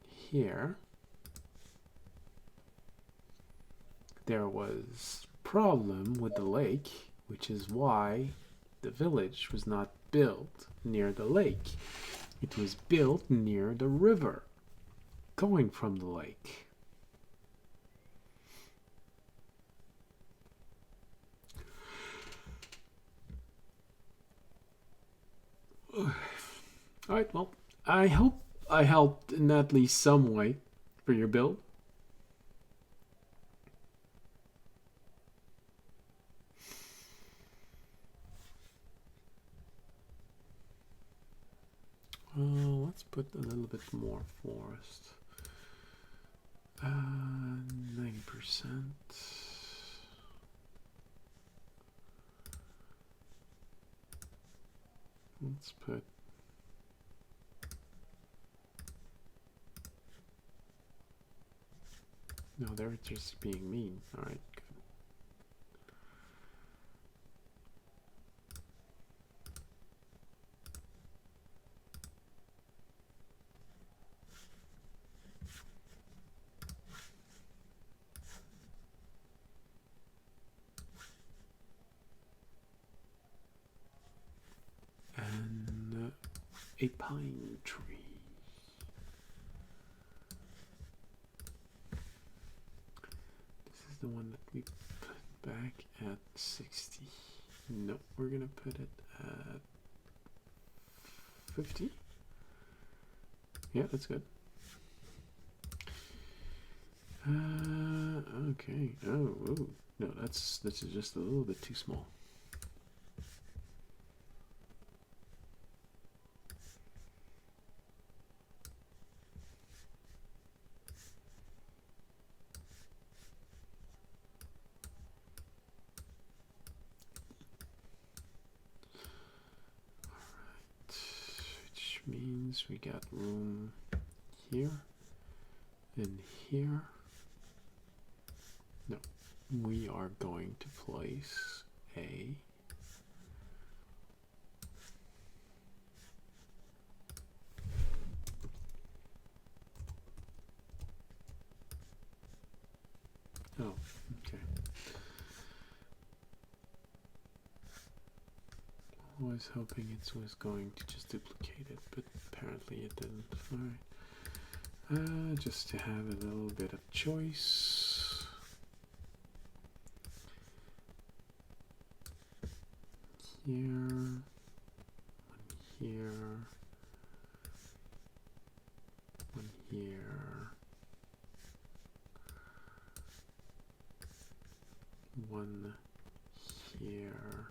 here. There was a problem with the lake, which is why the village was not built near the lake. It was built near the river, going from the lake. Alright, well, I hope I helped in at least some way for your build. Let's put a little bit more forest. 90%. Let's put no, they're just being mean. All right, good. a pine tree. This is the one that we put back at 60. No, we're gonna put it at 50. Yeah, that's good. Okay. Oh, ooh. No, that's just a little bit too small. Which means we got room here and here. No, we are going to place a oh, okay. I was hoping it was going to just duplicate it, but apparently it didn't. Alright. Just to have a little bit of choice. Here, one here, one here, one here.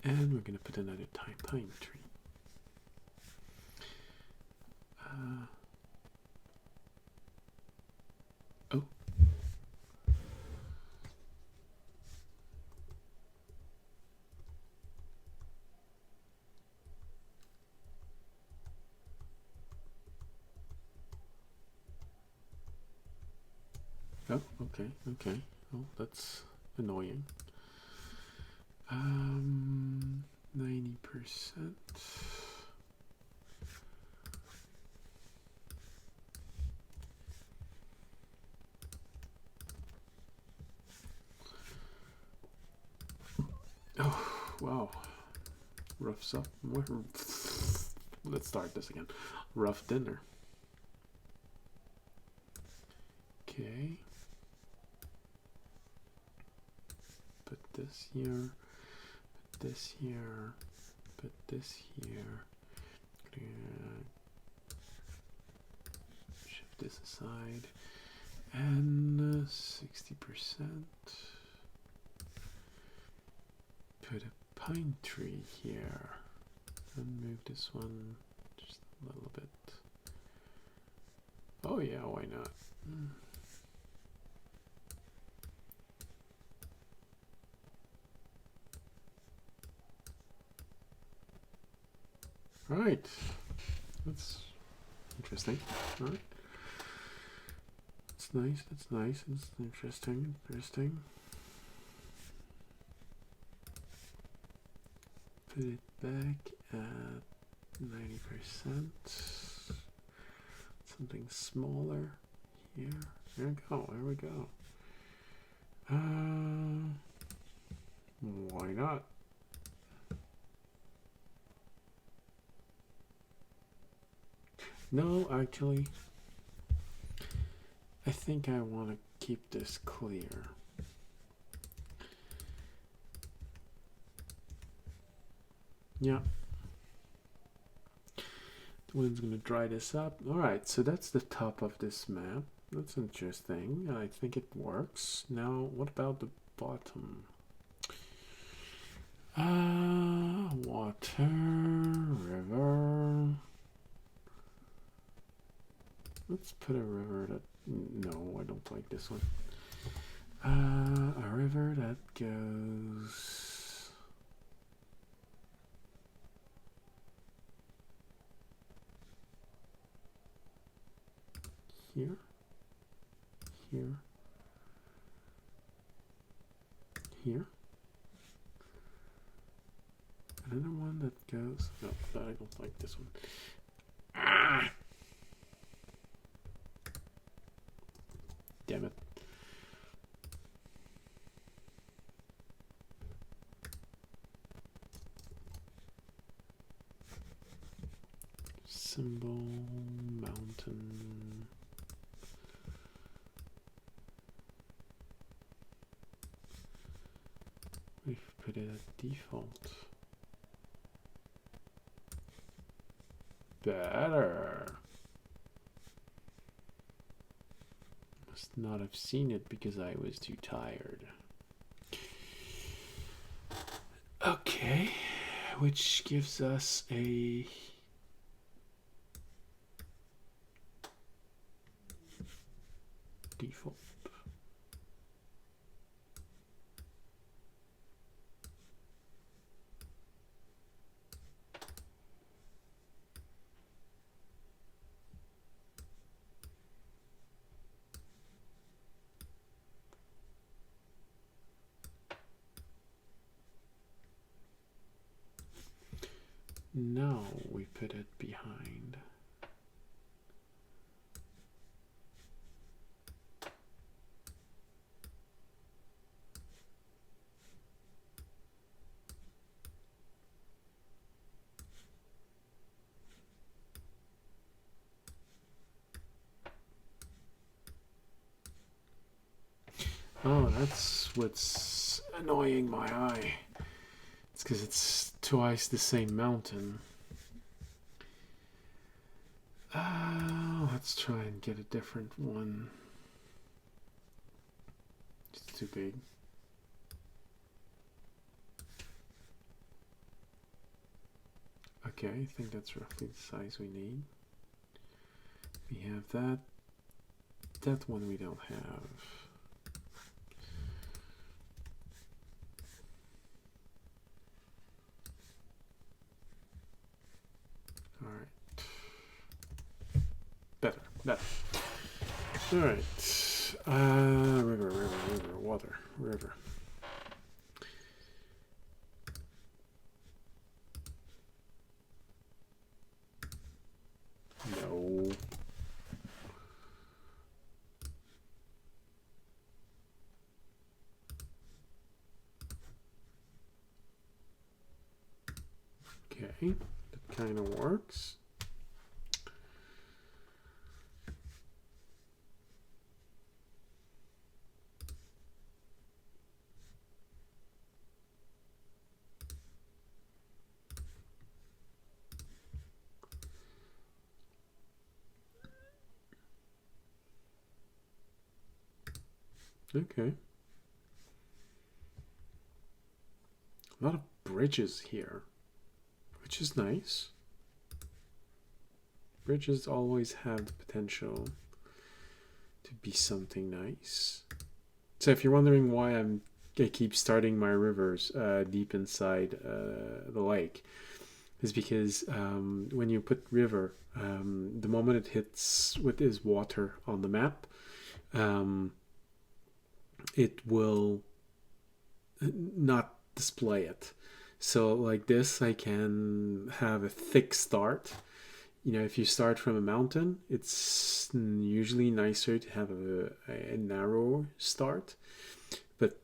And we're going to put another pine tree. Oh. Oh, okay. Oh, that's annoying. 90%. Oh, wow. Roughs up. Let's start this again. Rough dinner. Okay. Put this here. Put this here. Put this here. Shift this aside. And 60%. Put a pine tree here. And move this one just a little bit. Oh yeah, why not? Right, that's interesting. All right, that's nice. That's nice. It's interesting. Interesting. Put it back at 90%. Something smaller here. There we go. There we go. Why not? No, actually, I think I want to keep this clear. Yeah. The wind's going to dry this up. Alright, so that's the top of this map. That's interesting. I think it works. Now, what about the bottom? Water, river. Let's put a river that... No, I don't like this one. A river that goes... here, here, here. Another one that goes... No, I don't like this one. Ah! Damn it. symbol, mountain. We've put it at default. Better. Must not have seen it because I was too tired. Okay, which gives us a default. Now we put it behind. Oh, that's what's annoying my eye. It's because it's twice the same mountain. Let's try and get a different one. It's too big. Okay, I think that's roughly the size we need. We have that. That one we don't have. All right. Better. All right. River, water, river. No. Okay, that kind of works. Okay. A lot of bridges here, which is nice. Bridges always have the potential to be something nice. So if you're wondering why I keep starting my rivers deep inside the lake, is because when you put river, the moment it hits with its water on the map, it will not display it. So like this, I can have a thick start. You know, if you start from a mountain, it's usually nicer to have a narrow start. But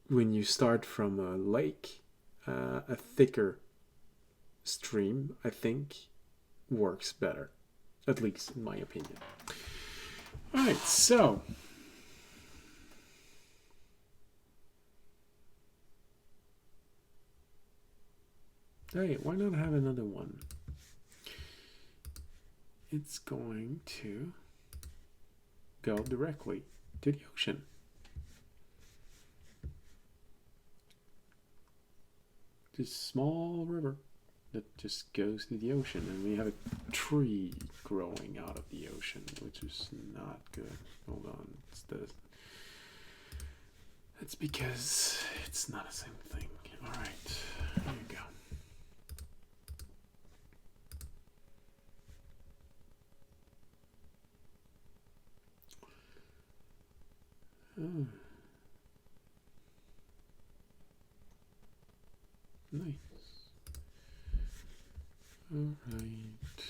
when you start from a lake, a thicker stream, I think, works better. At least in my opinion. Alright, so hey, why not have another one? It's going to go directly to the ocean. This small river that just goes to the ocean, and we have a tree growing out of the ocean, which is not good. Hold on, that's because it's not the same thing. All right, there you go. Oh. Nice. All right.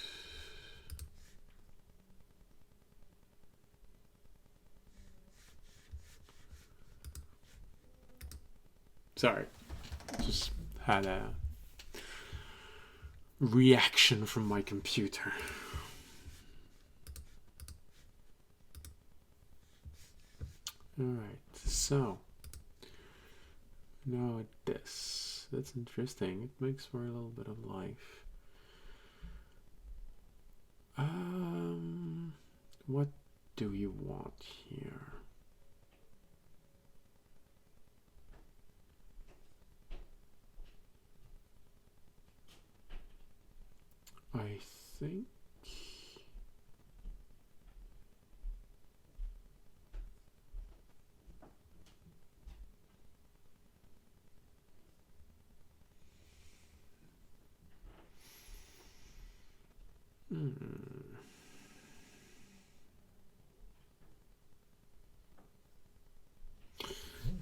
Sorry, just had a reaction from my computer. Alright, so now this. That's interesting. It makes for a little bit of life. What do you want here? I think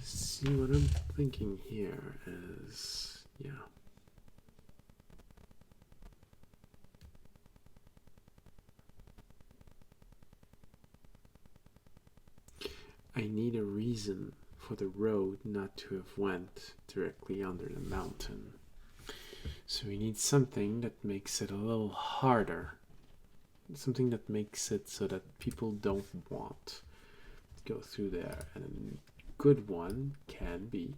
see, what I'm thinking here is, yeah. I need a reason for the road not to have went directly under the mountain. So we need something that makes it a little harder. Something that makes it so that people don't want to go through there. And a good one can be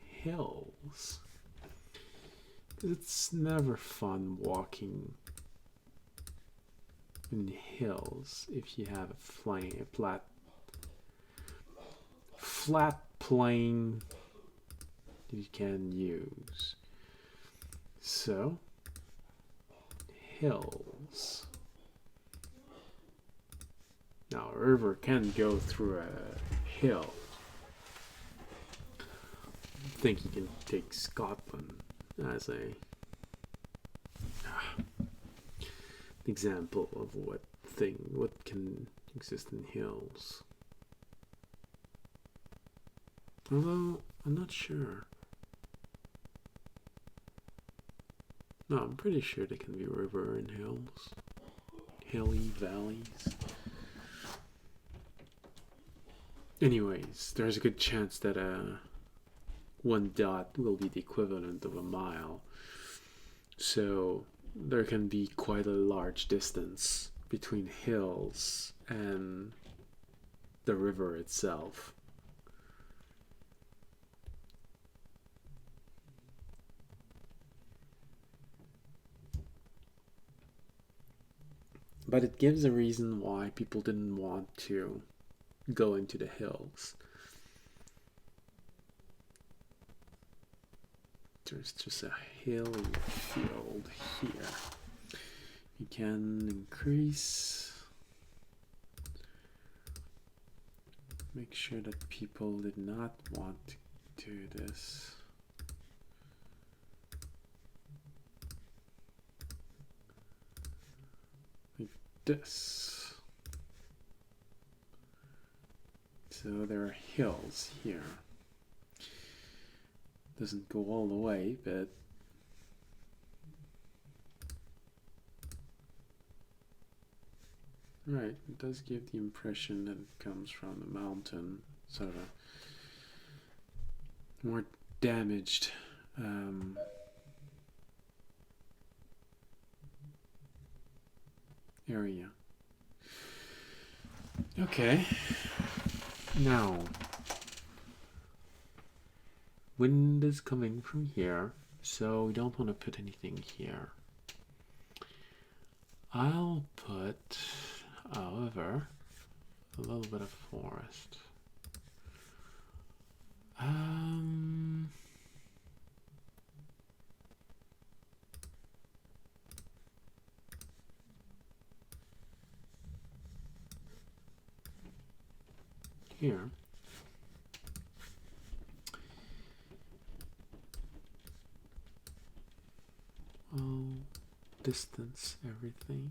hills. It's never fun walking in hills if you have a flat plane you can use. So, hills. Now, a river can go through a hill. I think you can take Scotland as a example of what can exist in hills. Although, I'm not sure. No, I'm pretty sure there can be river and hills. Hilly valleys. Anyways, there's a good chance that one dot will be the equivalent of a mile. So there can be quite a large distance between hills and the river itself. But it gives a reason why people didn't want to go into the hills. There's just a hilly field here. You can increase. Make sure that people did not want to do this. This. So there are hills here. Doesn't go all the way, but right, it does give the impression that it comes from the mountain, sort of a more damaged area. Okay, now wind is coming from here, so we don't want to put anything here. I'll put, however, a little bit of forest. Here. I'll distance everything.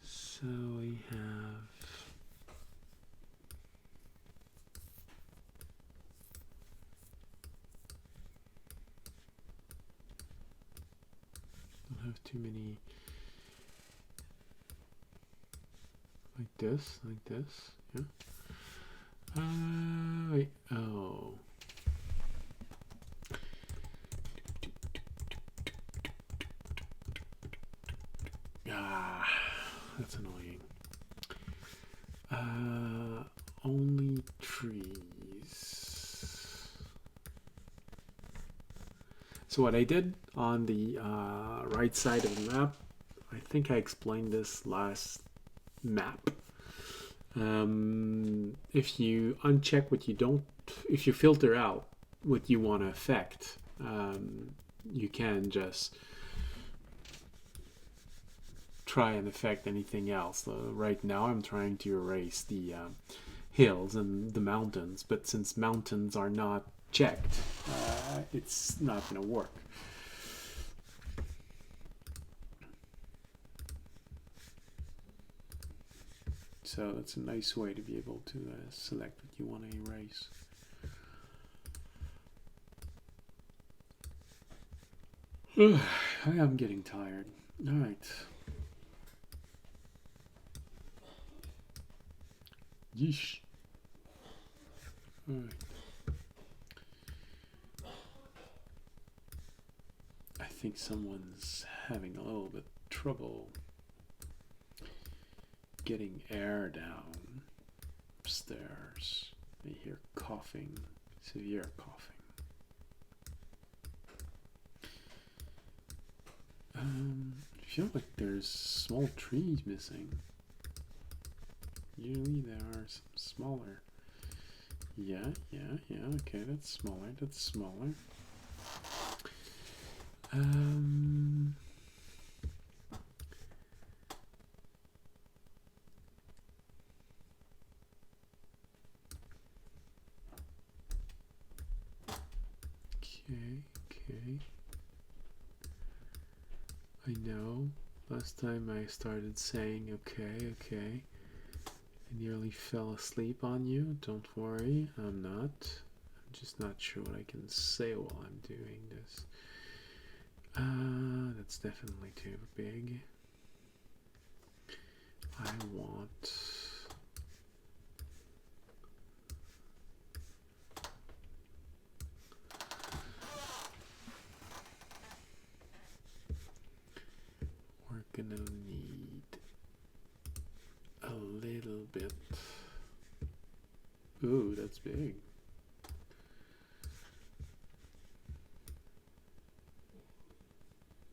So we have don't have too many like this, yeah. Wait, oh. trees. So what I did on the right side of the map, I think I explained this last map. If you uncheck what you don't, if you filter out what you want to affect, you can just try and affect anything else. Right now I'm trying to erase the hills and the mountains, but since mountains are not checked, it's not going to work. So that's a nice way to be able to select what you want to erase. I am getting tired. All right. Yeesh. All right. I think someone's having a little bit trouble getting air down upstairs. I hear coughing, severe coughing. I feel like there's small trees missing. Usually there are some smaller. Yeah, okay, that's smaller, that's smaller. Okay. I know, last time I started saying okay. I nearly fell asleep on you. Don't worry, I'm not. I'm just not sure what I can say while I'm doing this. That's definitely too big. I want... We're gonna need a little bit. Ooh, that's big.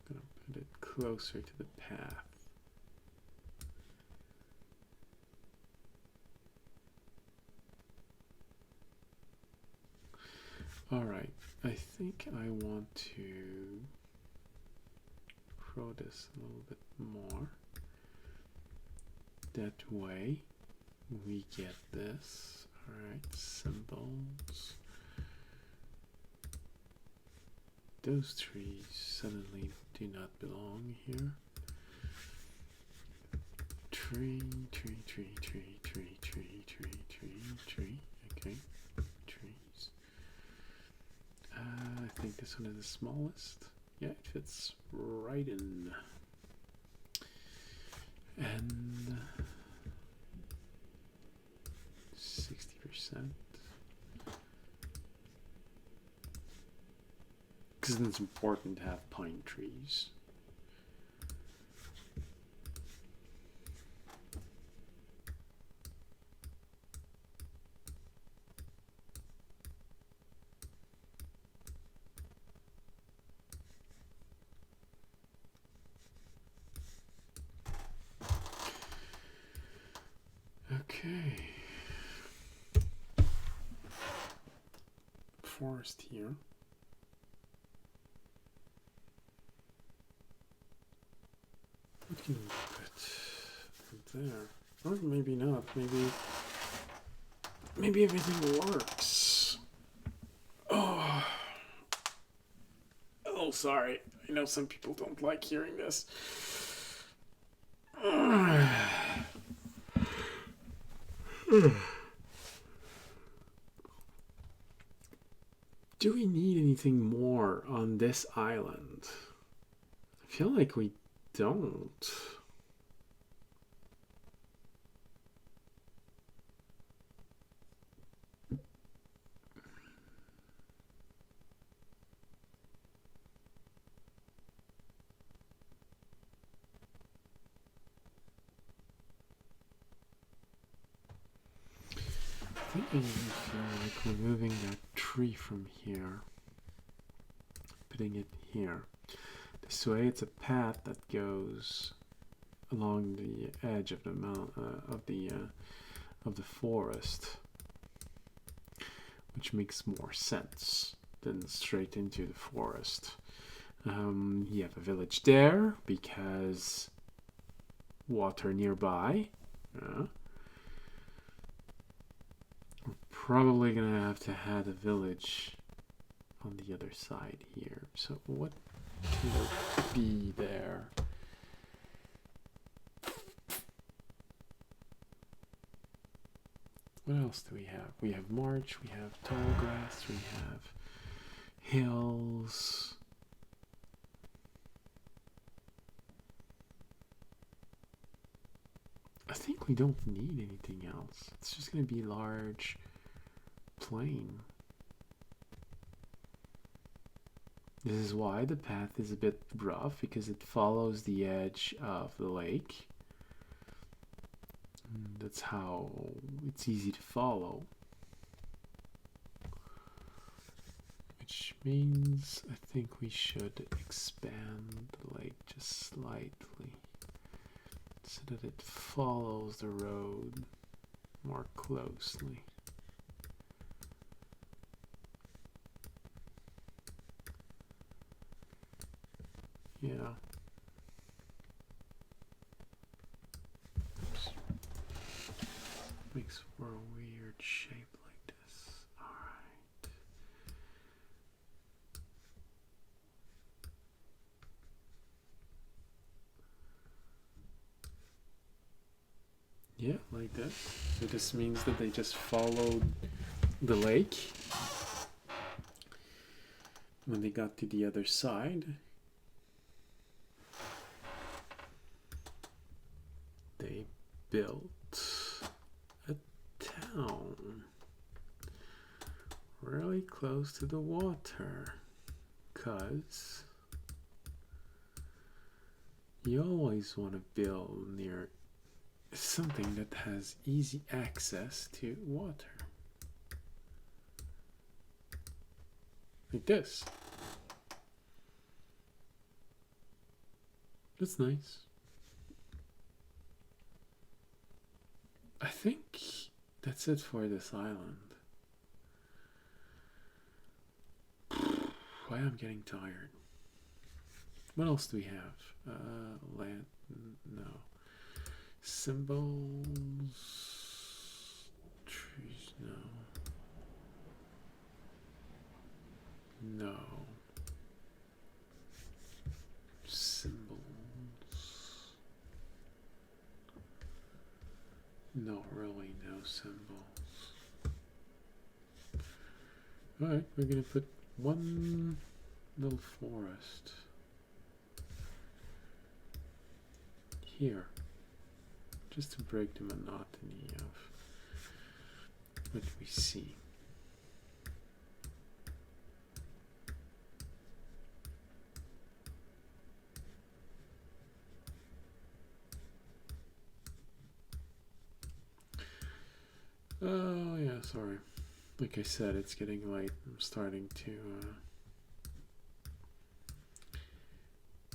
Gonna put it closer to the path. All right, I think I want to grow this a little bit more. That way we get this. All right, symbols. Those trees suddenly do not belong here. Tree. Okay, trees. I think this one is the smallest. Yeah, it fits right in. And 60%. Because it's important to have pine trees. Okay. Forest here. What can we put there? Or maybe not. Maybe everything works. Oh, sorry. I know some people don't like hearing this. Do we need anything more on this island? I feel like we don't. think I even feel like removing that tree from here, putting it here. This way, it's a path that goes along the edge of the of the forest, which makes more sense than straight into the forest. You have a village there because water nearby. We're probably gonna have to add a village on the other side here. So what will be there? What else do we have? We have marsh, we have tall grass, we have hills. I think we don't need anything else. It's just going to be large plain. This is why the path is a bit rough, because it follows the edge of the lake. That's how it's easy to follow. Which means I think we should expand the lake just slightly, so that it follows the road more closely. Yeah. Oops. Makes for a weird shape like this. Alright. Yeah, like that. So this means that they just followed the lake. When they got to the other side, they built a town really close to the water, 'cause you always want to build near something that has easy access to water. Like this. That's nice. I think that's it for this island. Why I'm getting tired. What else do we have? Land? No. Symbols. Trees? No. No. Symbols. No, really, no symbols. Alright, we're gonna put one little forest here, just to break the monotony of what we see. Oh yeah, sorry. Like I said, it's getting late. I'm starting to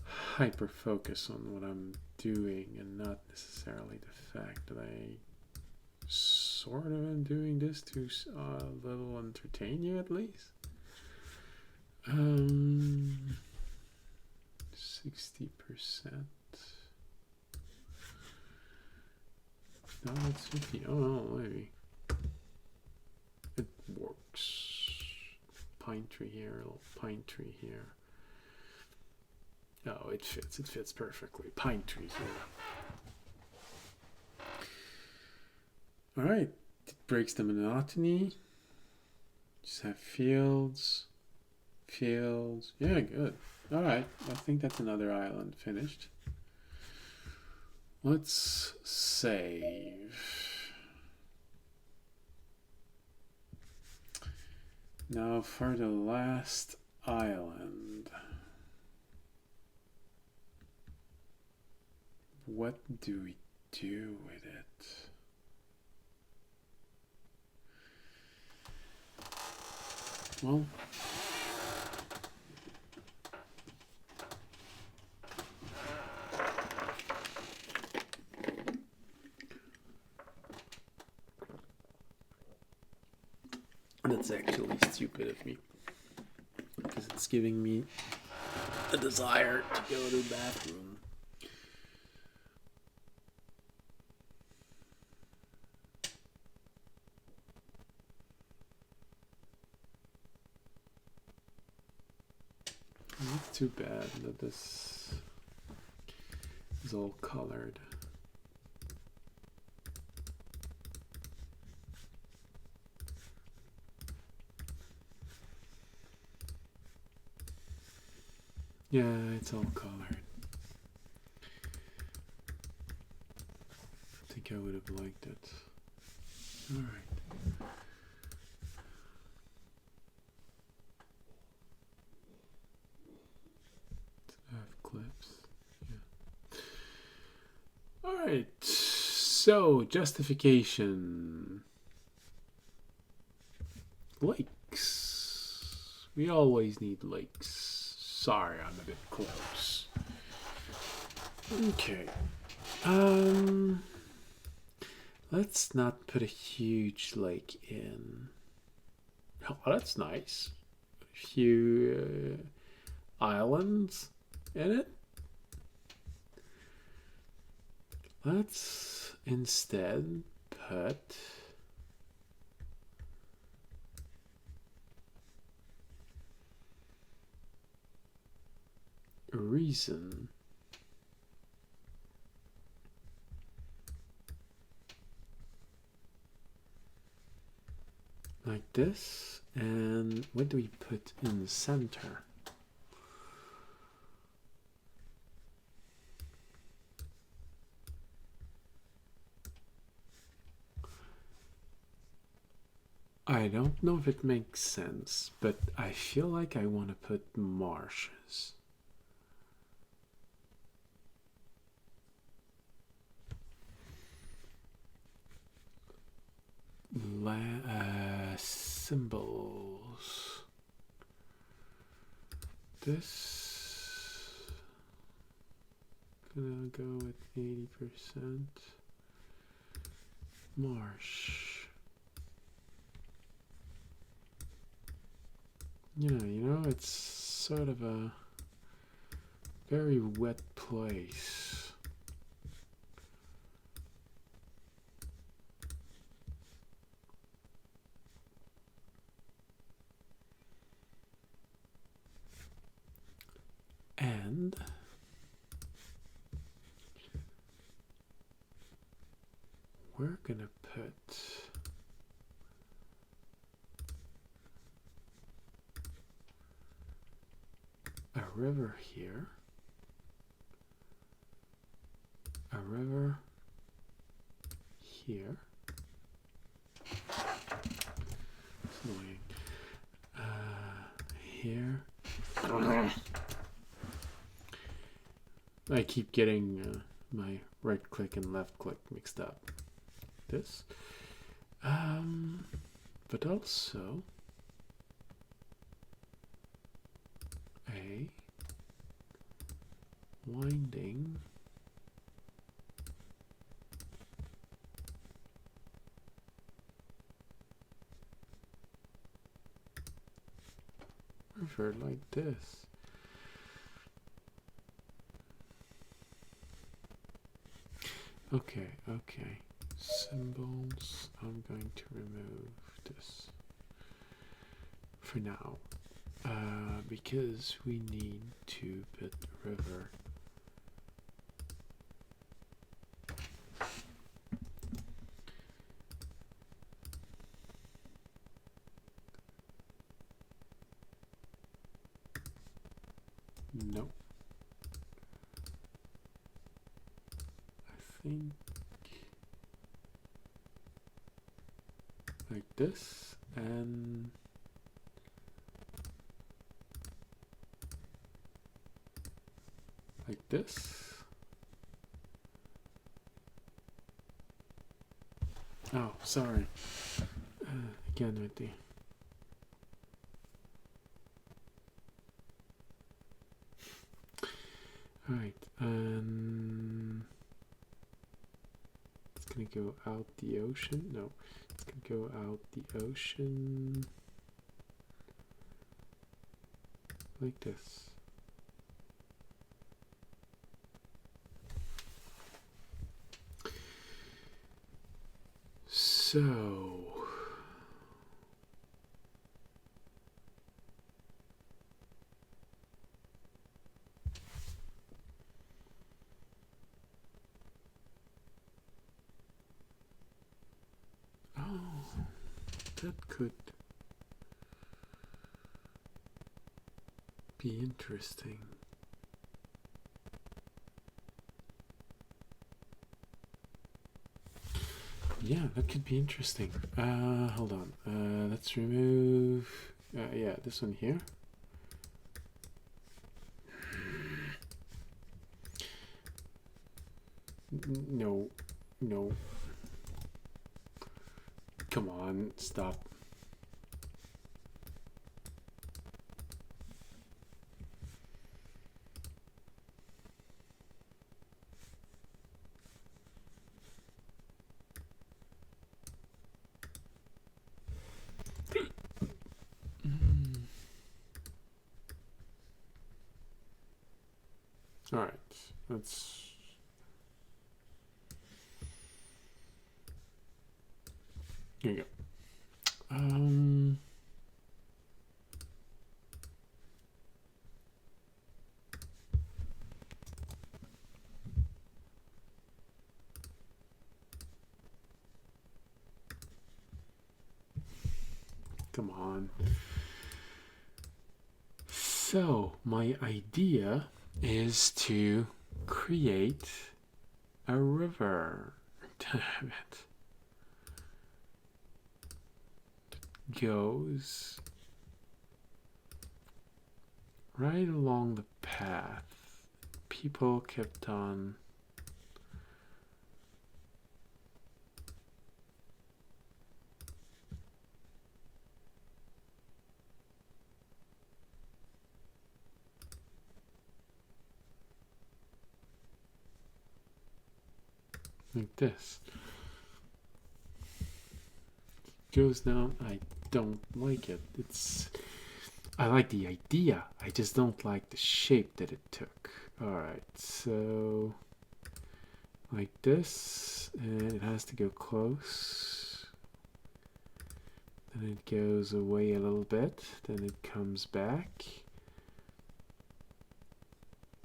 hyper focus on what I'm doing and not necessarily the fact that I sort of am doing this to a little entertain you at least. 60%. No, it's 50. Oh no, maybe. It works. Pine tree here, a little pine tree here. Oh, it fits perfectly. Pine tree here. Alright, it breaks the monotony. Just have fields. Fields. Yeah, good. Alright, I think that's another island finished. Let's save. Now for the last island. What do we do with it? Well, that's actually stupid of me, because it's giving me a desire to go to the bathroom. It's too bad that this is all colored. Yeah, it's all colored. I think I would have liked it. Alright. Have clips. Yeah. Alright. So, justification. Lakes. We always need lakes. Sorry, I'm a bit close. Okay. Let's not put a huge lake in. Oh, that's nice. A few islands in it. Let's instead put a reason. Like this. And what do we put in the center? I don't know if it makes sense, but I feel like I want to put marshes. Symbols. This gonna go with 80%. Marsh. You know, it's sort of a very wet place. And we're gonna put a river here, a river here. It's annoying. Here. I keep getting my right click and left click mixed up. This. But also a winding river like this. Okay. Symbols. I'm going to remove this for now, because we need to put river. Nope. I think like this, and like this. Oh, sorry. Again with the Alright, it's gonna go out the ocean. No, it's gonna go out the ocean like this. So that could be interesting. Yeah, that could be interesting. Hold on. Let's remove. Yeah, this one here. No, no. Come on, stop. All right, let's. Here you go. Come on. So my idea is to create a river. Damn it. Goes right along the path. People kept on like this. Goes down. I don't like it. I like the idea. I just don't like the shape that it took. Alright, so like this, and it has to go close. Then it goes away a little bit. Then it comes back.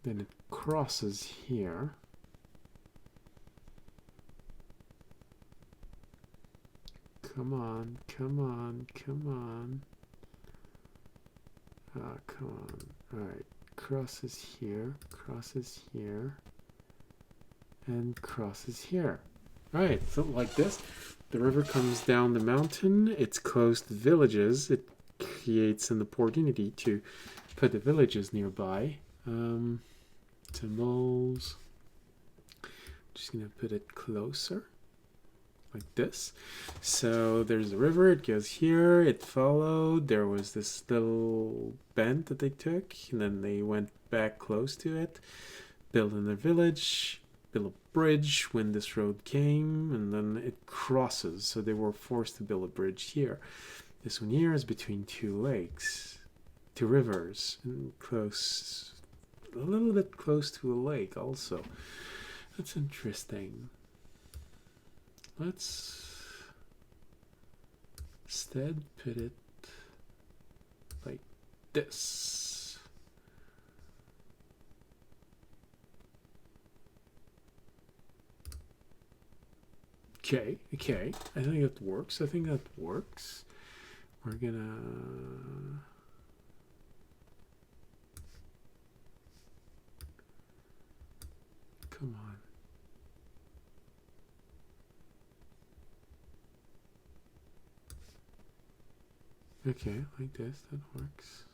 Then it crosses here. Come on, come on, come on. Ah, come on. Alright, crosses here, and crosses here. Alright, so like this. The river comes down the mountain. It's close to villages. It creates an opportunity to put the villages nearby. Symbols. Just gonna put it closer. Like this. So there's a river, it goes here, it followed, there was this little bend that they took, and then they went back close to it, built another village, built a bridge when this road came, and then it crosses, so they were forced to build a bridge here. This one here is between two lakes, two rivers, and close, a little bit close to a lake also. That's interesting. Let's instead put it like this. Okay, okay. I think that works. We're gonna... Come on. Okay, like this, that works.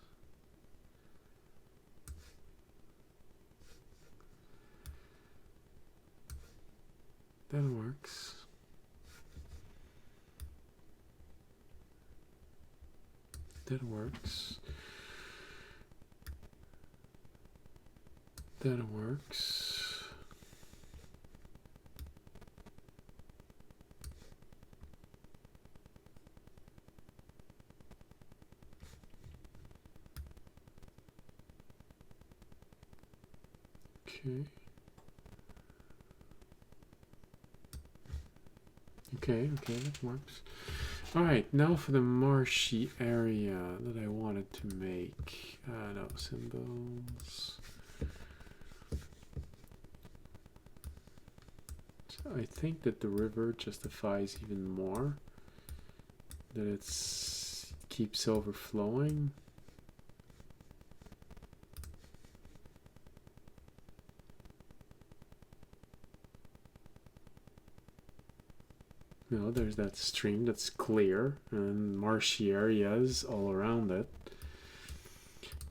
That works. That works. That works. Okay. Okay, that works. Alright, now for the marshy area that I wanted to make. No symbols. So I think that the river justifies even more. That it keeps overflowing. You know, there's that stream that's clear and marshy areas all around it,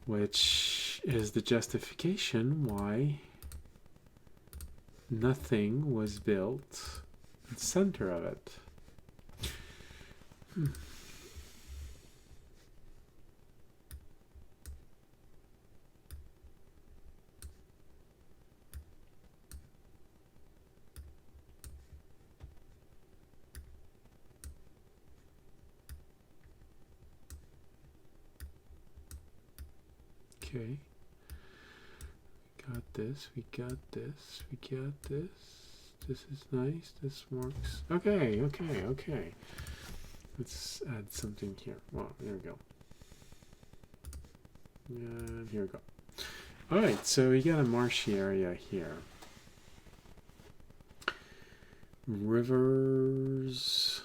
which is the justification why nothing was built in the center of it. Okay. We got this, we got this, we got this. This is nice, this works. Okay. Let's add something here. Well, there we go. And here we go. Alright, so we got a marshy area here. Rivers.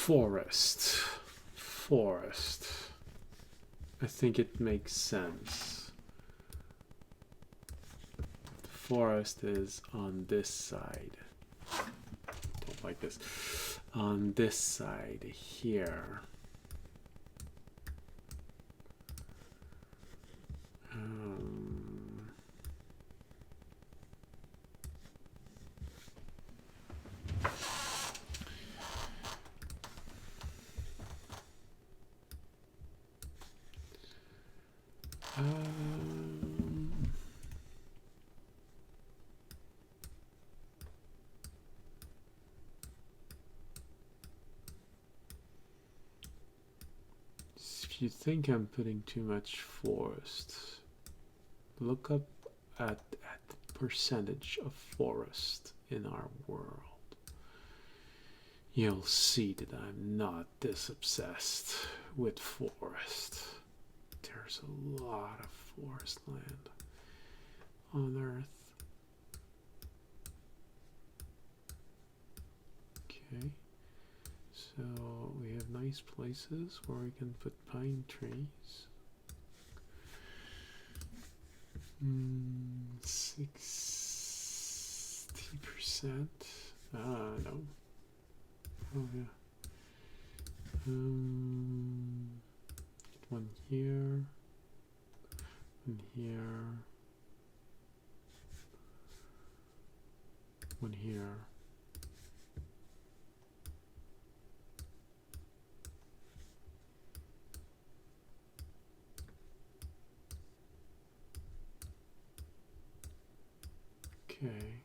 Forest. I think it makes sense. The forest is on this side. Don't like this. On this side here. If you think I'm putting too much forest, look up at the percentage of forest in our world. You'll see that I'm not this obsessed with forest. There's a lot of forest land on Earth. Okay. So we have nice places where we can put pine trees. 60%. No. Oh yeah. One here. One here. One here. Okay.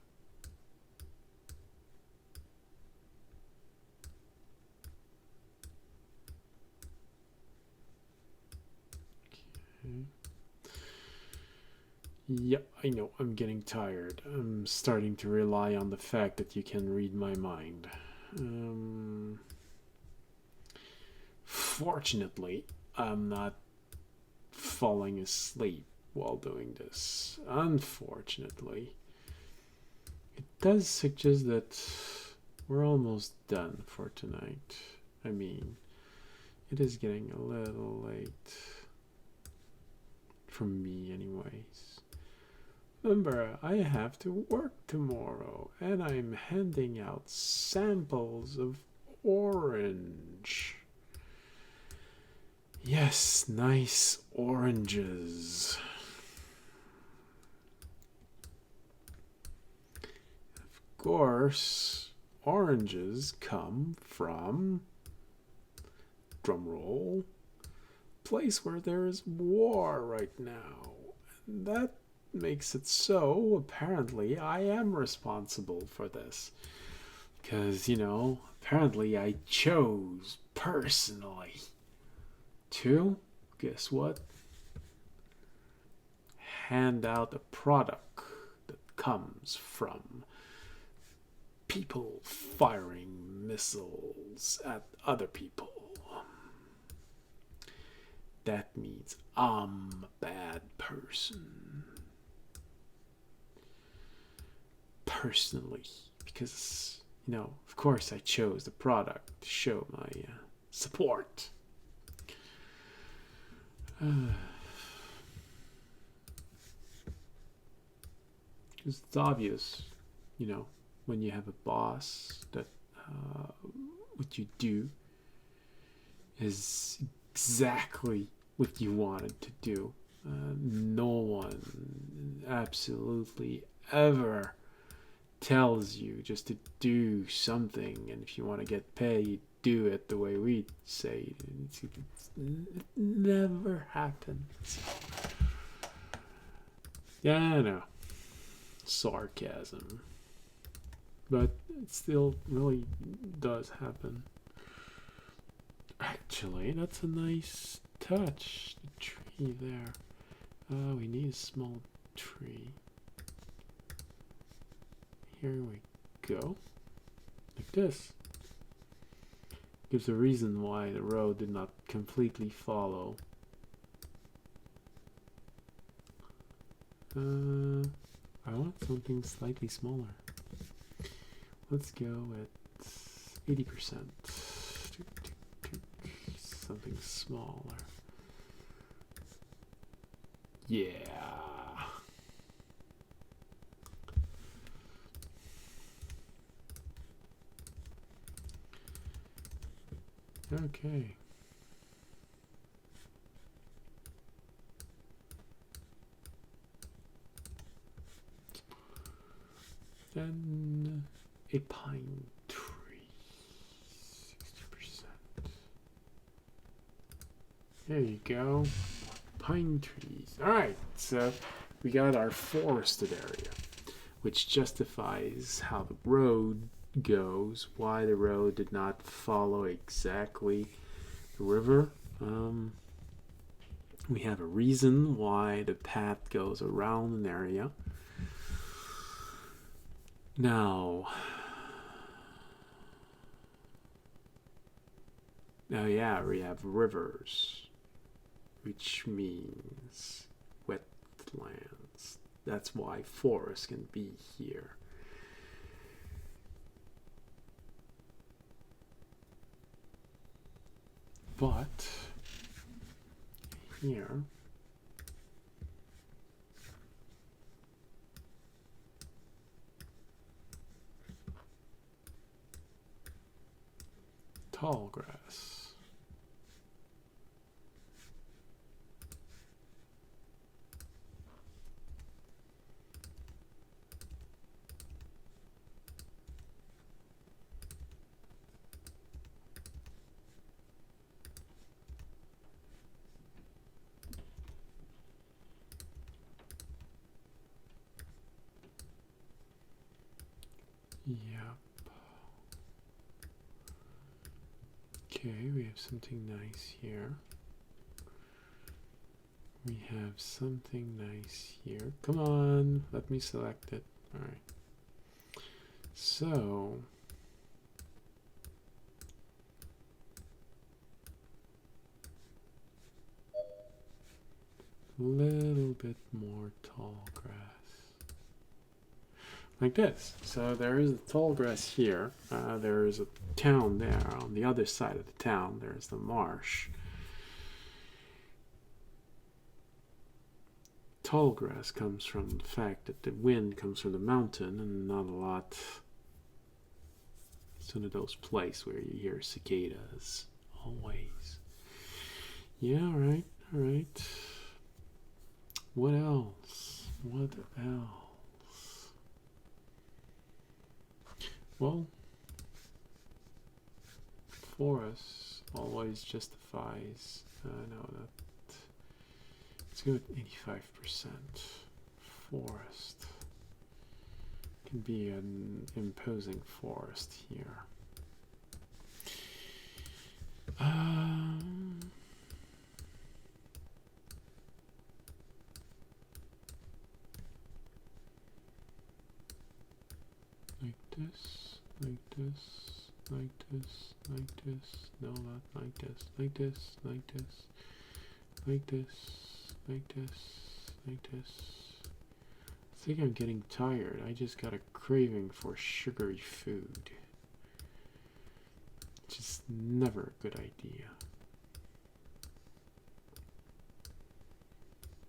Yeah, I know, I'm getting tired. I'm starting to rely on the fact that you can read my mind. Fortunately, I'm not falling asleep while doing this. Unfortunately, it does suggest that we're almost done for tonight. I mean, it is getting a little late. For me, anyways. Remember, I have to work tomorrow, and I'm handing out samples of orange. Yes, nice oranges. Of course, oranges come from, drumroll, place where there is war right now. And that makes it so, apparently, I am responsible for this. Because, you know, apparently I chose personally to, guess what? Hand out a product that comes from people firing missiles at other people. That means I'm a bad person. Personally. Because, you know, of course I chose the product to show my support. Because it's obvious, you know, when you have a boss that what you do is exactly what you wanted to do. No one absolutely ever tells you just to do something, and if you want to get paid, do it the way we say. It never happens. Yeah, I know. Sarcasm. But it still really does happen. Actually, that's a nice touch. The tree there. We need a small tree. Here we go. Like this. Gives a reason why the road did not completely follow. I want something slightly smaller. Let's go at 80%. Something smaller. Yeah. Okay. Then a pine tree. 60%. There you go. Pine trees. Alright, so we got our forested area, which justifies how the road goes, why the road did not follow exactly the river. We have a reason why the path goes around an area. Now, oh yeah, we have rivers, which means wetlands. That's why forests can be here. But here, tall grass. Yep. Okay, we have something nice here. We have something nice here. Come on, let me select it. Alright. So, a little bit more tall grass. Like this. So there is the tall grass here. There is a town there. On the other side of the town, there's the marsh. Tall grass comes from the fact that the wind comes from the mountain and not a lot. It's one of those places where you hear cicadas. Always. Yeah, alright, alright. What else? What else? Well, forest always justifies No, not. Let's go with 85%. Forest. Can be an imposing forest here. Like this, like this, like this, like this. No, not like this, like this, like this, like this, like this, like this. I think I'm getting tired. I just got a craving for sugary food. Which is never a good idea.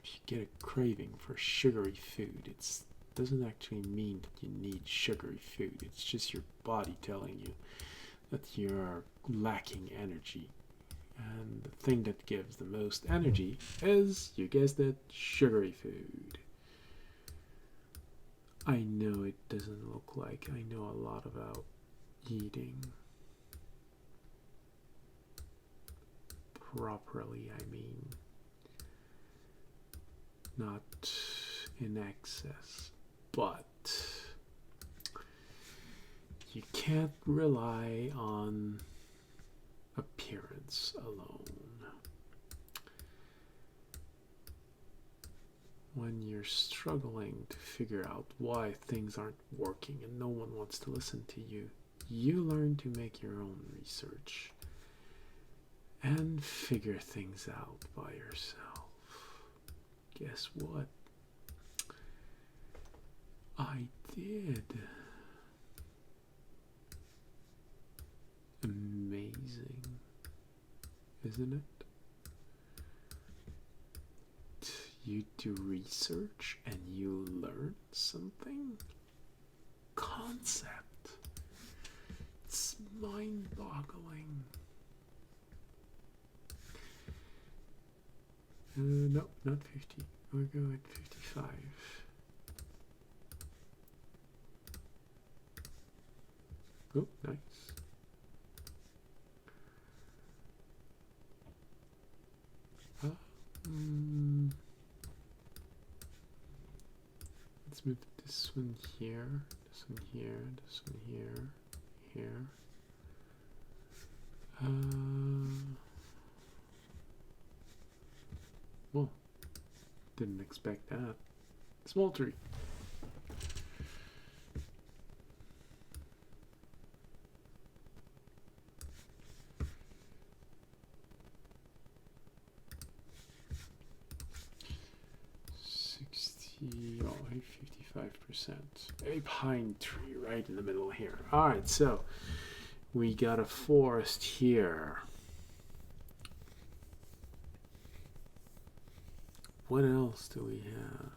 If you get a craving for sugary food, it doesn't actually mean that you need sugary food. It's just your body telling you that you're lacking energy. And the thing that gives the most energy is, you guessed it, sugary food. I know it doesn't look like I know a lot about eating properly. I mean, not in excess, but you can't rely on appearance alone. When you're struggling to figure out why things aren't working and no one wants to listen to you, you learn to make your own research and figure things out by yourself. Guess what? I did. Amazing, isn't it? You do research and you learn something. Concept. It's mind-boggling. No, not 50. We'll go at 55. Oh, nice. Let's move this one here, this one here, this one here, here. Well, didn't expect that. Small tree. Oh, 55%. A pine tree right in the middle here. Alright, so we got a forest here. What else do we have?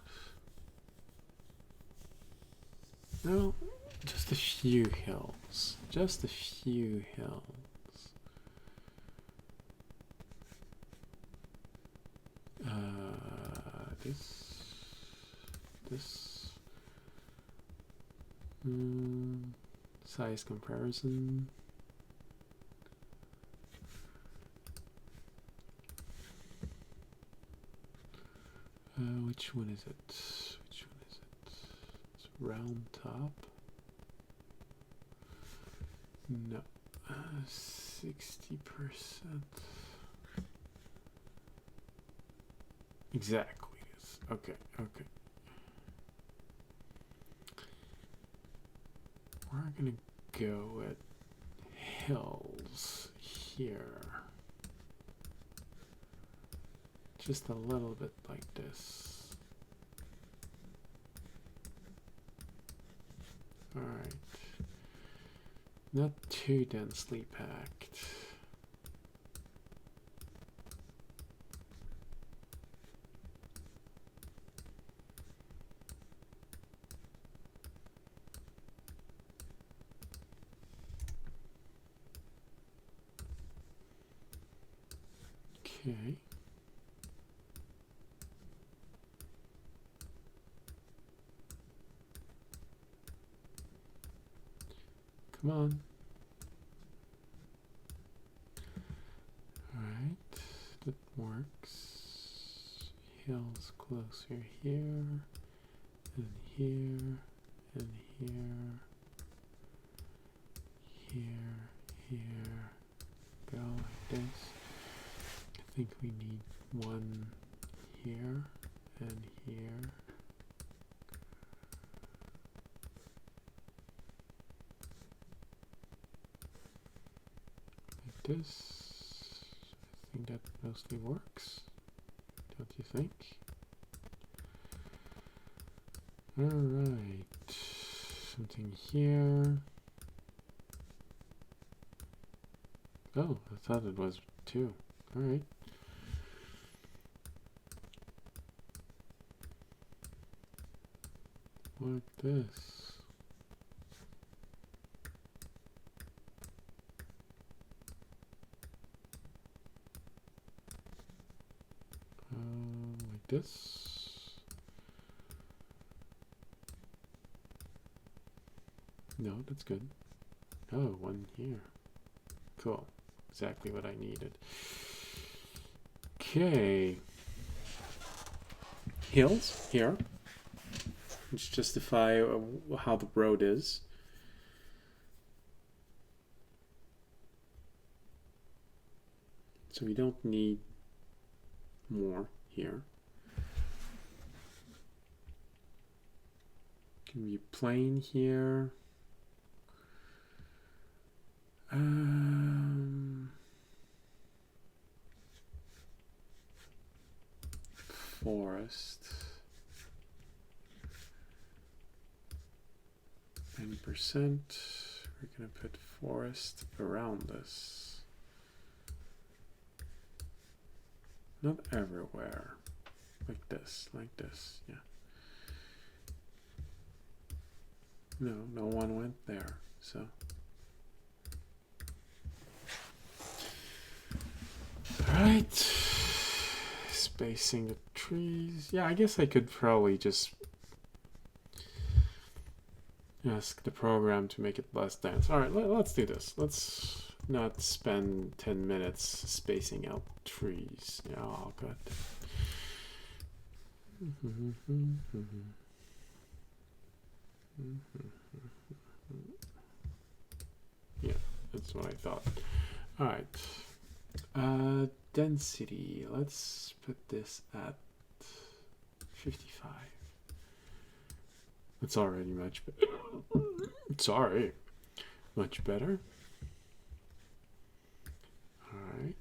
No, just a few hills. Just a few hills. This size comparison. Which one is it? Which one is it? It's round top. No, 60%. Exactly. Okay. Okay. We're gonna go at hills here. Just a little bit like this. Alright. Not too densely packed. Okay. Come on. All right. That works. Hills closer here, and here, and here, here. Go like this. I think we need one here and here. Like this. I think that mostly works. Don't you think? Alright. Something here. Oh, I thought it was 2. Alright. Like this. Like this. No, that's good. Oh, one here. Cool. Exactly what I needed. Okay. Hills here, which justify how the road is. So we don't need more here. Can be plain here. Forest. 90%. We're gonna put forest around this. Not everywhere. Like this, yeah. No one went there, so. Alright. Spacing the trees. Yeah, I guess I could probably just ask the program to make it less dense. Alright, let's do this. Let's not spend 10 minutes spacing out trees. Yeah, oh, good. Yeah, that's what I thought. Alright. Density. Let's put this at 55. It's already much better. Sorry. Much better. Alright.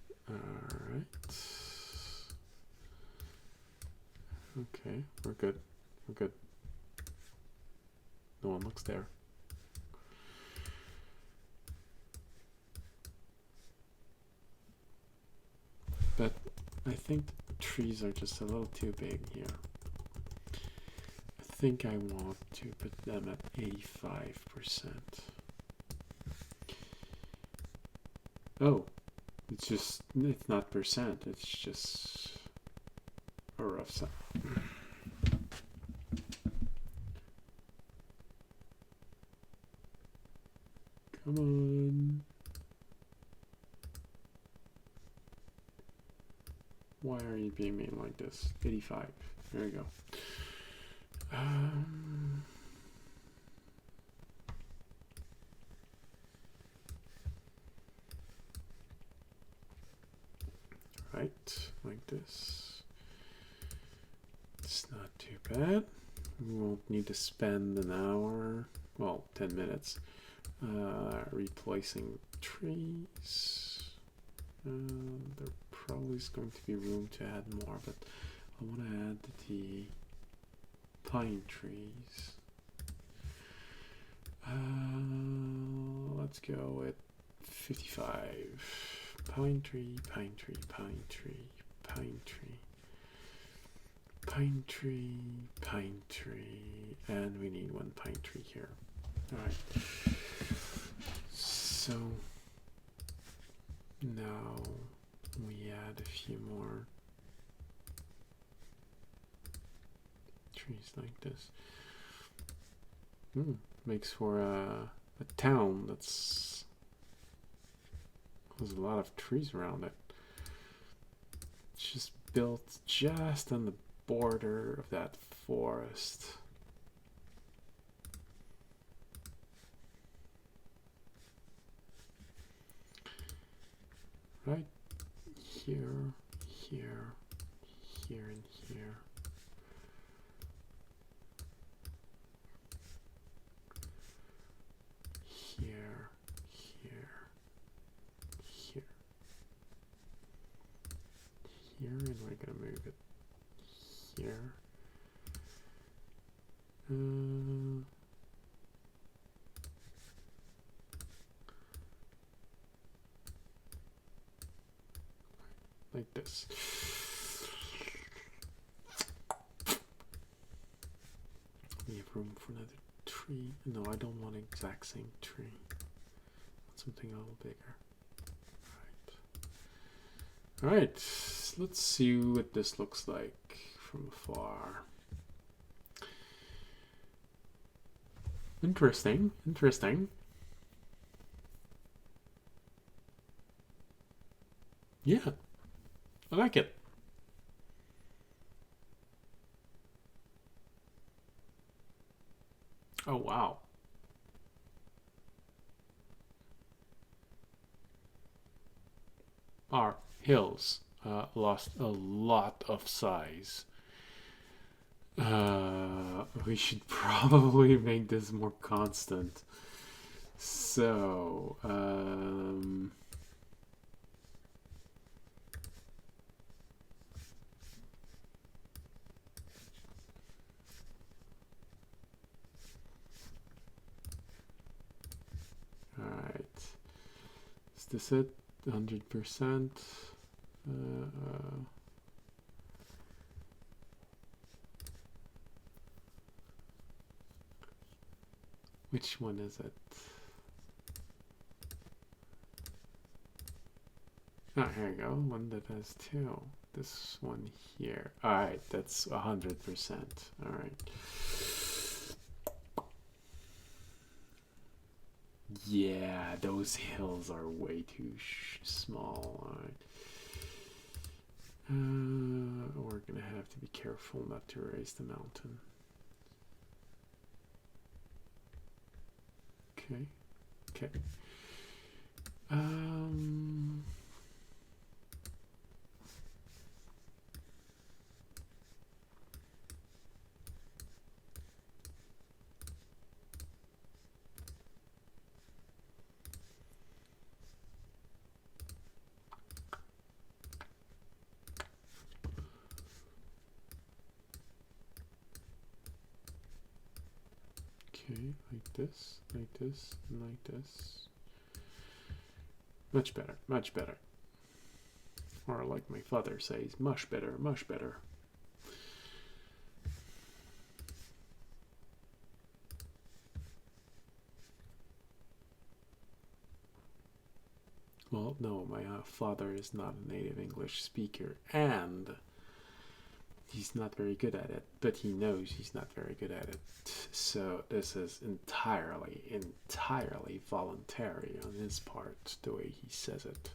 Okay, we're good. No one looks there. But I think the trees are just a little too big here. I think I want to put them at 85%. Oh, it's not percent, it's just a rough sum. Come on. Why are you being mean like this? 85. There you go. Right, like this. It's not too bad. We won't need to spend an hour, well, 10 minutes, replacing trees. There probably is going to be room to add more, but I want to add the pine trees. Let's go with 55. Pine tree, pine tree, pine tree, pine tree, pine tree, pine tree, and we need one pine tree here. All right. So now we add a few more trees like this. Makes for a town that's has a lot of trees around it. just built just on the border of that forest. Right here, here, here, and here. Here, here, here. Here, and we're gonna move it here. Like this. We have room for another tree. No, I don't want an exact same tree. I want something a little bigger. All right, let's see what this looks like from afar. Interesting, interesting. Yeah, I like it. Oh, wow. Our hills lost a lot of size. We should probably make this more constant. So, alright. Is this it? 100%. Which one is it? Oh, here we go. One that has two. This one here. Alright, that's 100%. Alright. Yeah, those hills are way too small. All right. We're gonna have to be careful not to raise the mountain. Okay. Okay. Okay, like this, like this, and like this. Much better, much better. Or like my father says, much better, much better. Well, no, my father is not a native English speaker, and he's not very good at it, but he knows he's not very good at it. So this is entirely voluntary on his part, the way he says it.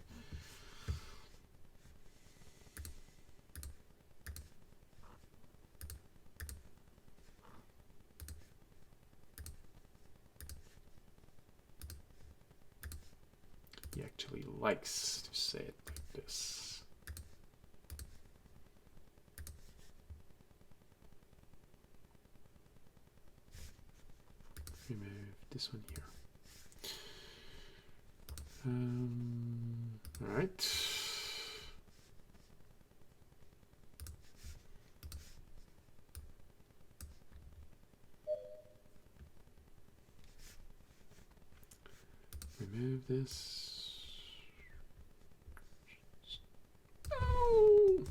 He actually likes to say it like this. Remove this one here. All right. Remove this. Oh.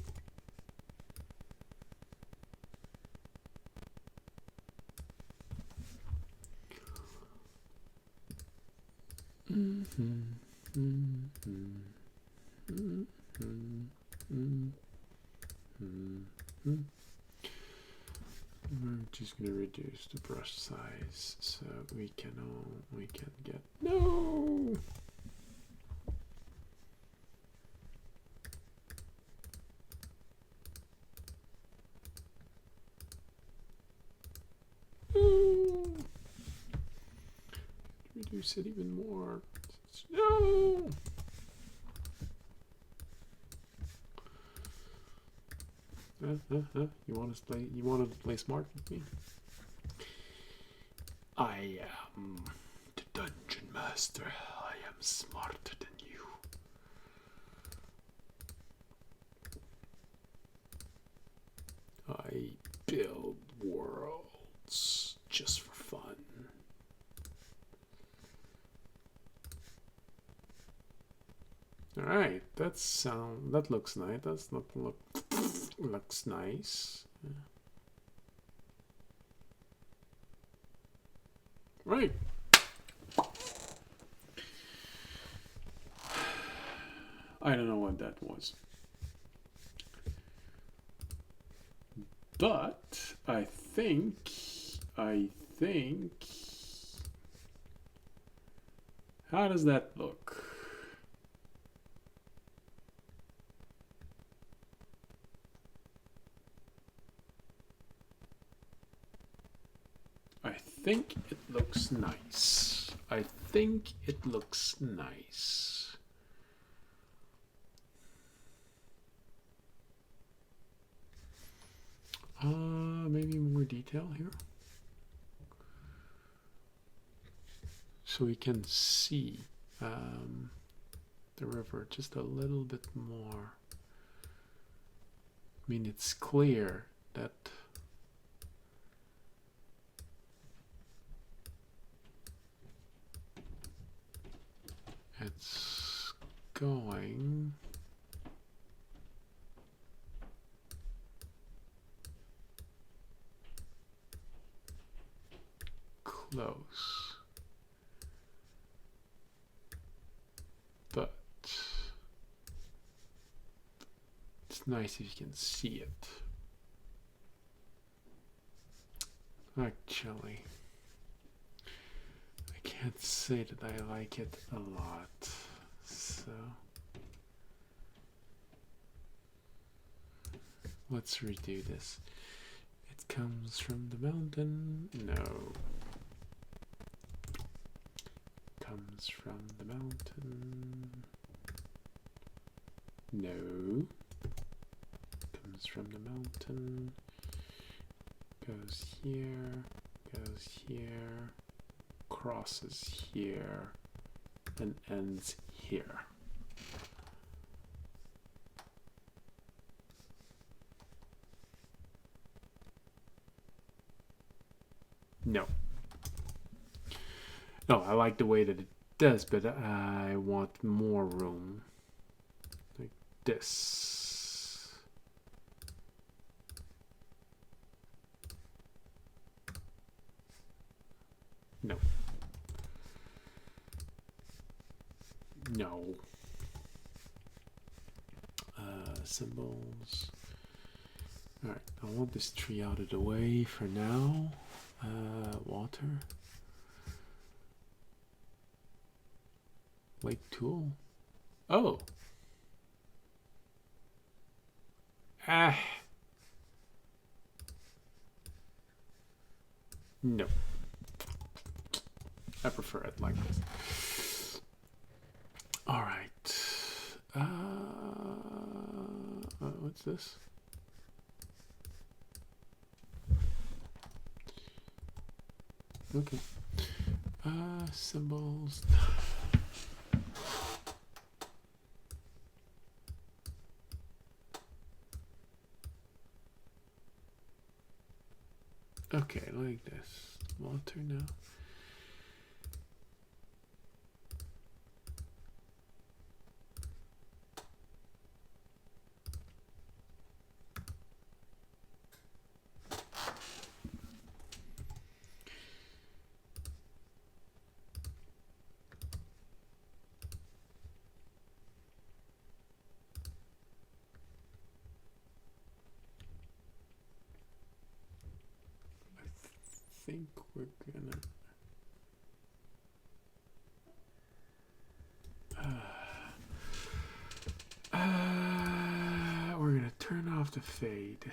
We're just gonna reduce the brush size so we can get no. reduce it even more. No! You want to play? You wanted to play smart with me? I am the dungeon master. I am smarter than you. I build worlds just for fun. All right, that looks nice. Looks nice. Yeah. Right. I don't know what that was. But I think how does that look? I think it looks nice. I think it looks nice. Maybe more detail here. So we can see the river just a little bit more. I mean, it's clear that it's going close, but it's nice if you can see it. Actually, I can't say that I like it a lot, so let's redo this. It comes from the mountain. No. Comes from the mountain. No. Comes from the mountain. Goes here. Goes here. Crosses here. And ends here. No. No, I like the way that it does, but I want more room. Like this. No. No. Symbols. Alright, I want this tree out of the way for now. Water. Lake tool. Oh. Ah. No. I prefer it like this. All right. What's this? Okay. Symbols. Okay, like this. Water now. I think we're gonna turn off the fade.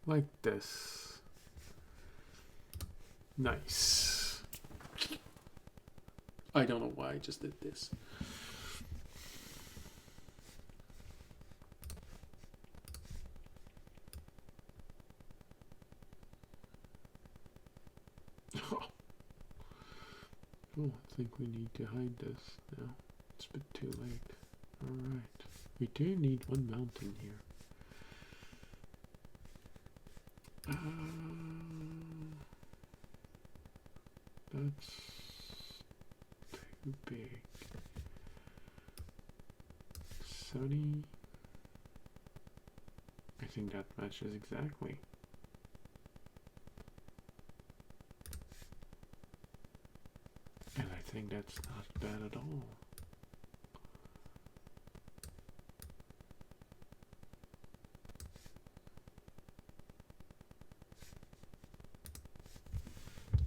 like this. Nice. I don't know why I just did this. Oh, I think we need to hide this now. It's a bit too late. Alright. We do need one mountain here. That's too big. 70. I think that matches exactly. And I think that's not bad at all.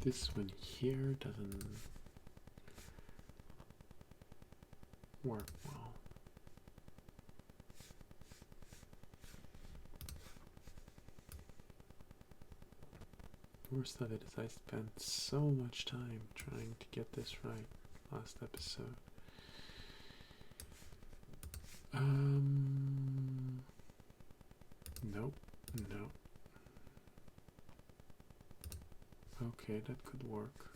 This one here doesn't work well. Worst of it is I spent so much time trying to get this right last episode. Nope, no. Okay, that could work.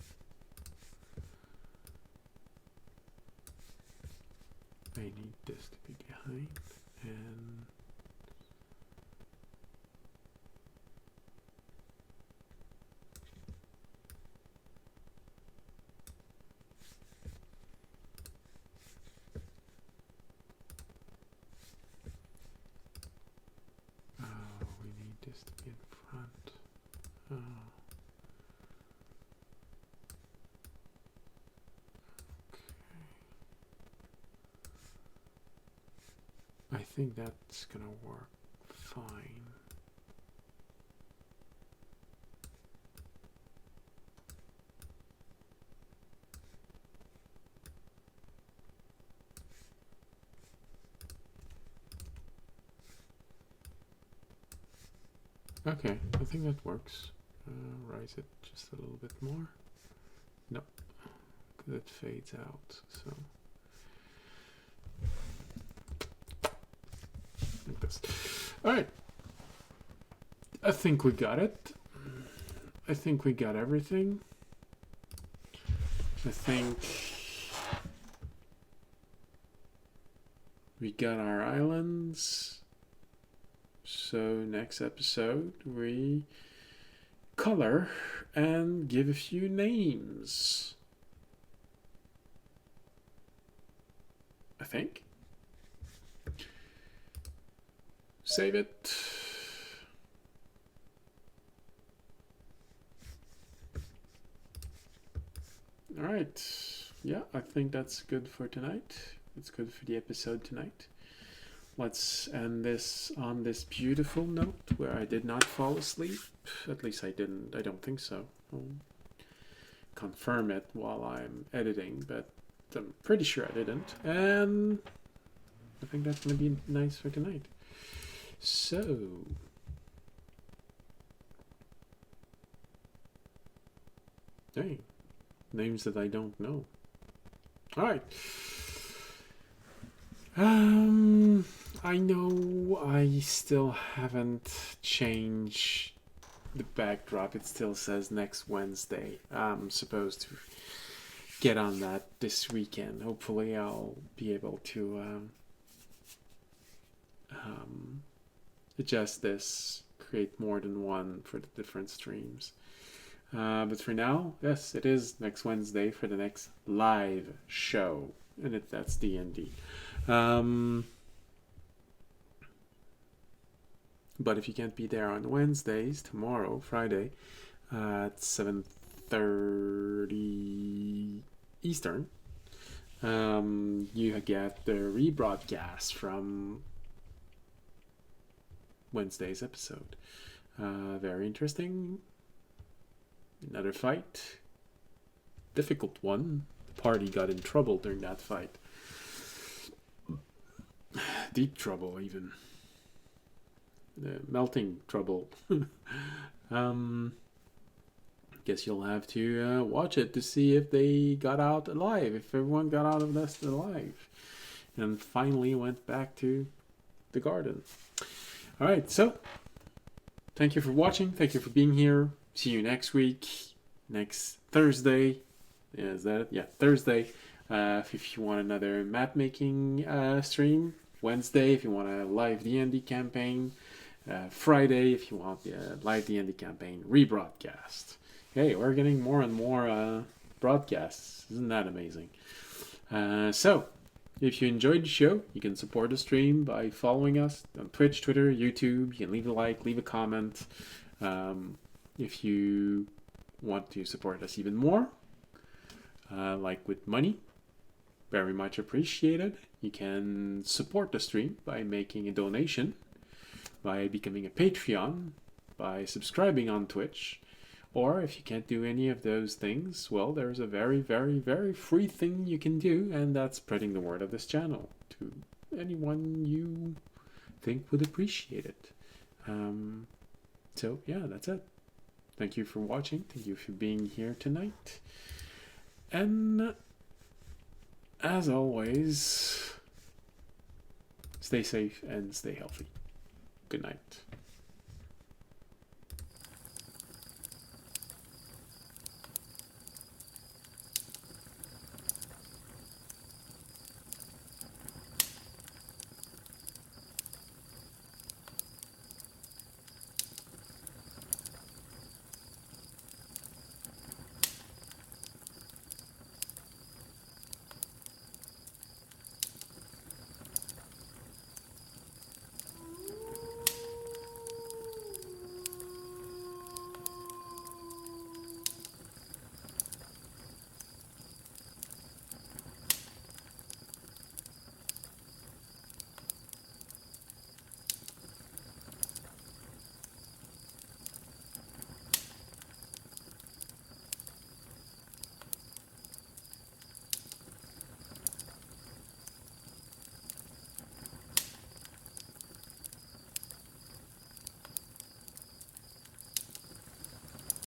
I need this to be behind, and we need this to be in front. I think that's gonna work fine. Okay, I think that works. Rise it just a little bit more. No, because it fades out, so. Like this. Alright. I think we got it. I think we got everything. I think we got our islands. So next episode we color and give a few names. I think. Save it. All right. Yeah, I think that's good for tonight. It's good for the episode tonight. Let's end this on this beautiful note where I did not fall asleep. At least I didn't. I don't think so. I'll confirm it while I'm editing, but I'm pretty sure I didn't. And I think that's going to be nice for tonight. So, hey, names that I don't know. All right. I know I still haven't changed the backdrop. It still says next Wednesday. I'm supposed to get on that this weekend. Hopefully I'll be able to adjust this, create more than one for the different streams. But for now, yes, it is next Wednesday for the next live show. And that's D&D. But if you can't be there on Wednesdays, tomorrow, Friday, at 7:30 Eastern, you get the rebroadcast from Wednesday's episode. Very interesting. Another fight. Difficult one. The party got in trouble during that fight. Deep trouble, even. melting trouble. Guess you'll have to watch it to see if they got out alive, if everyone got out of this alive, and finally went back to the garden. All right, so thank you for watching. Thank you for being here. See you next week, next Thursday. Is that it? Yeah, Thursday. If you want another map making stream, Wednesday if you want a live D&D campaign, Friday if you want the live D&D campaign rebroadcast. Hey, we're getting more and more broadcasts. Isn't that amazing? So, if you enjoyed the show, you can support the stream by following us on Twitch, Twitter, YouTube. You can leave a like, leave a comment. If you want to support us even more, like with money, very much appreciated. You can support the stream by making a donation, by becoming a Patreon, by subscribing on Twitch, or if you can't do any of those things, well, there's a very, very, very free thing you can do, and that's spreading the word of this channel to anyone you think would appreciate it. So, yeah, that's it. Thank you for watching. Thank you for being here tonight. And as always, stay safe and stay healthy. Good night.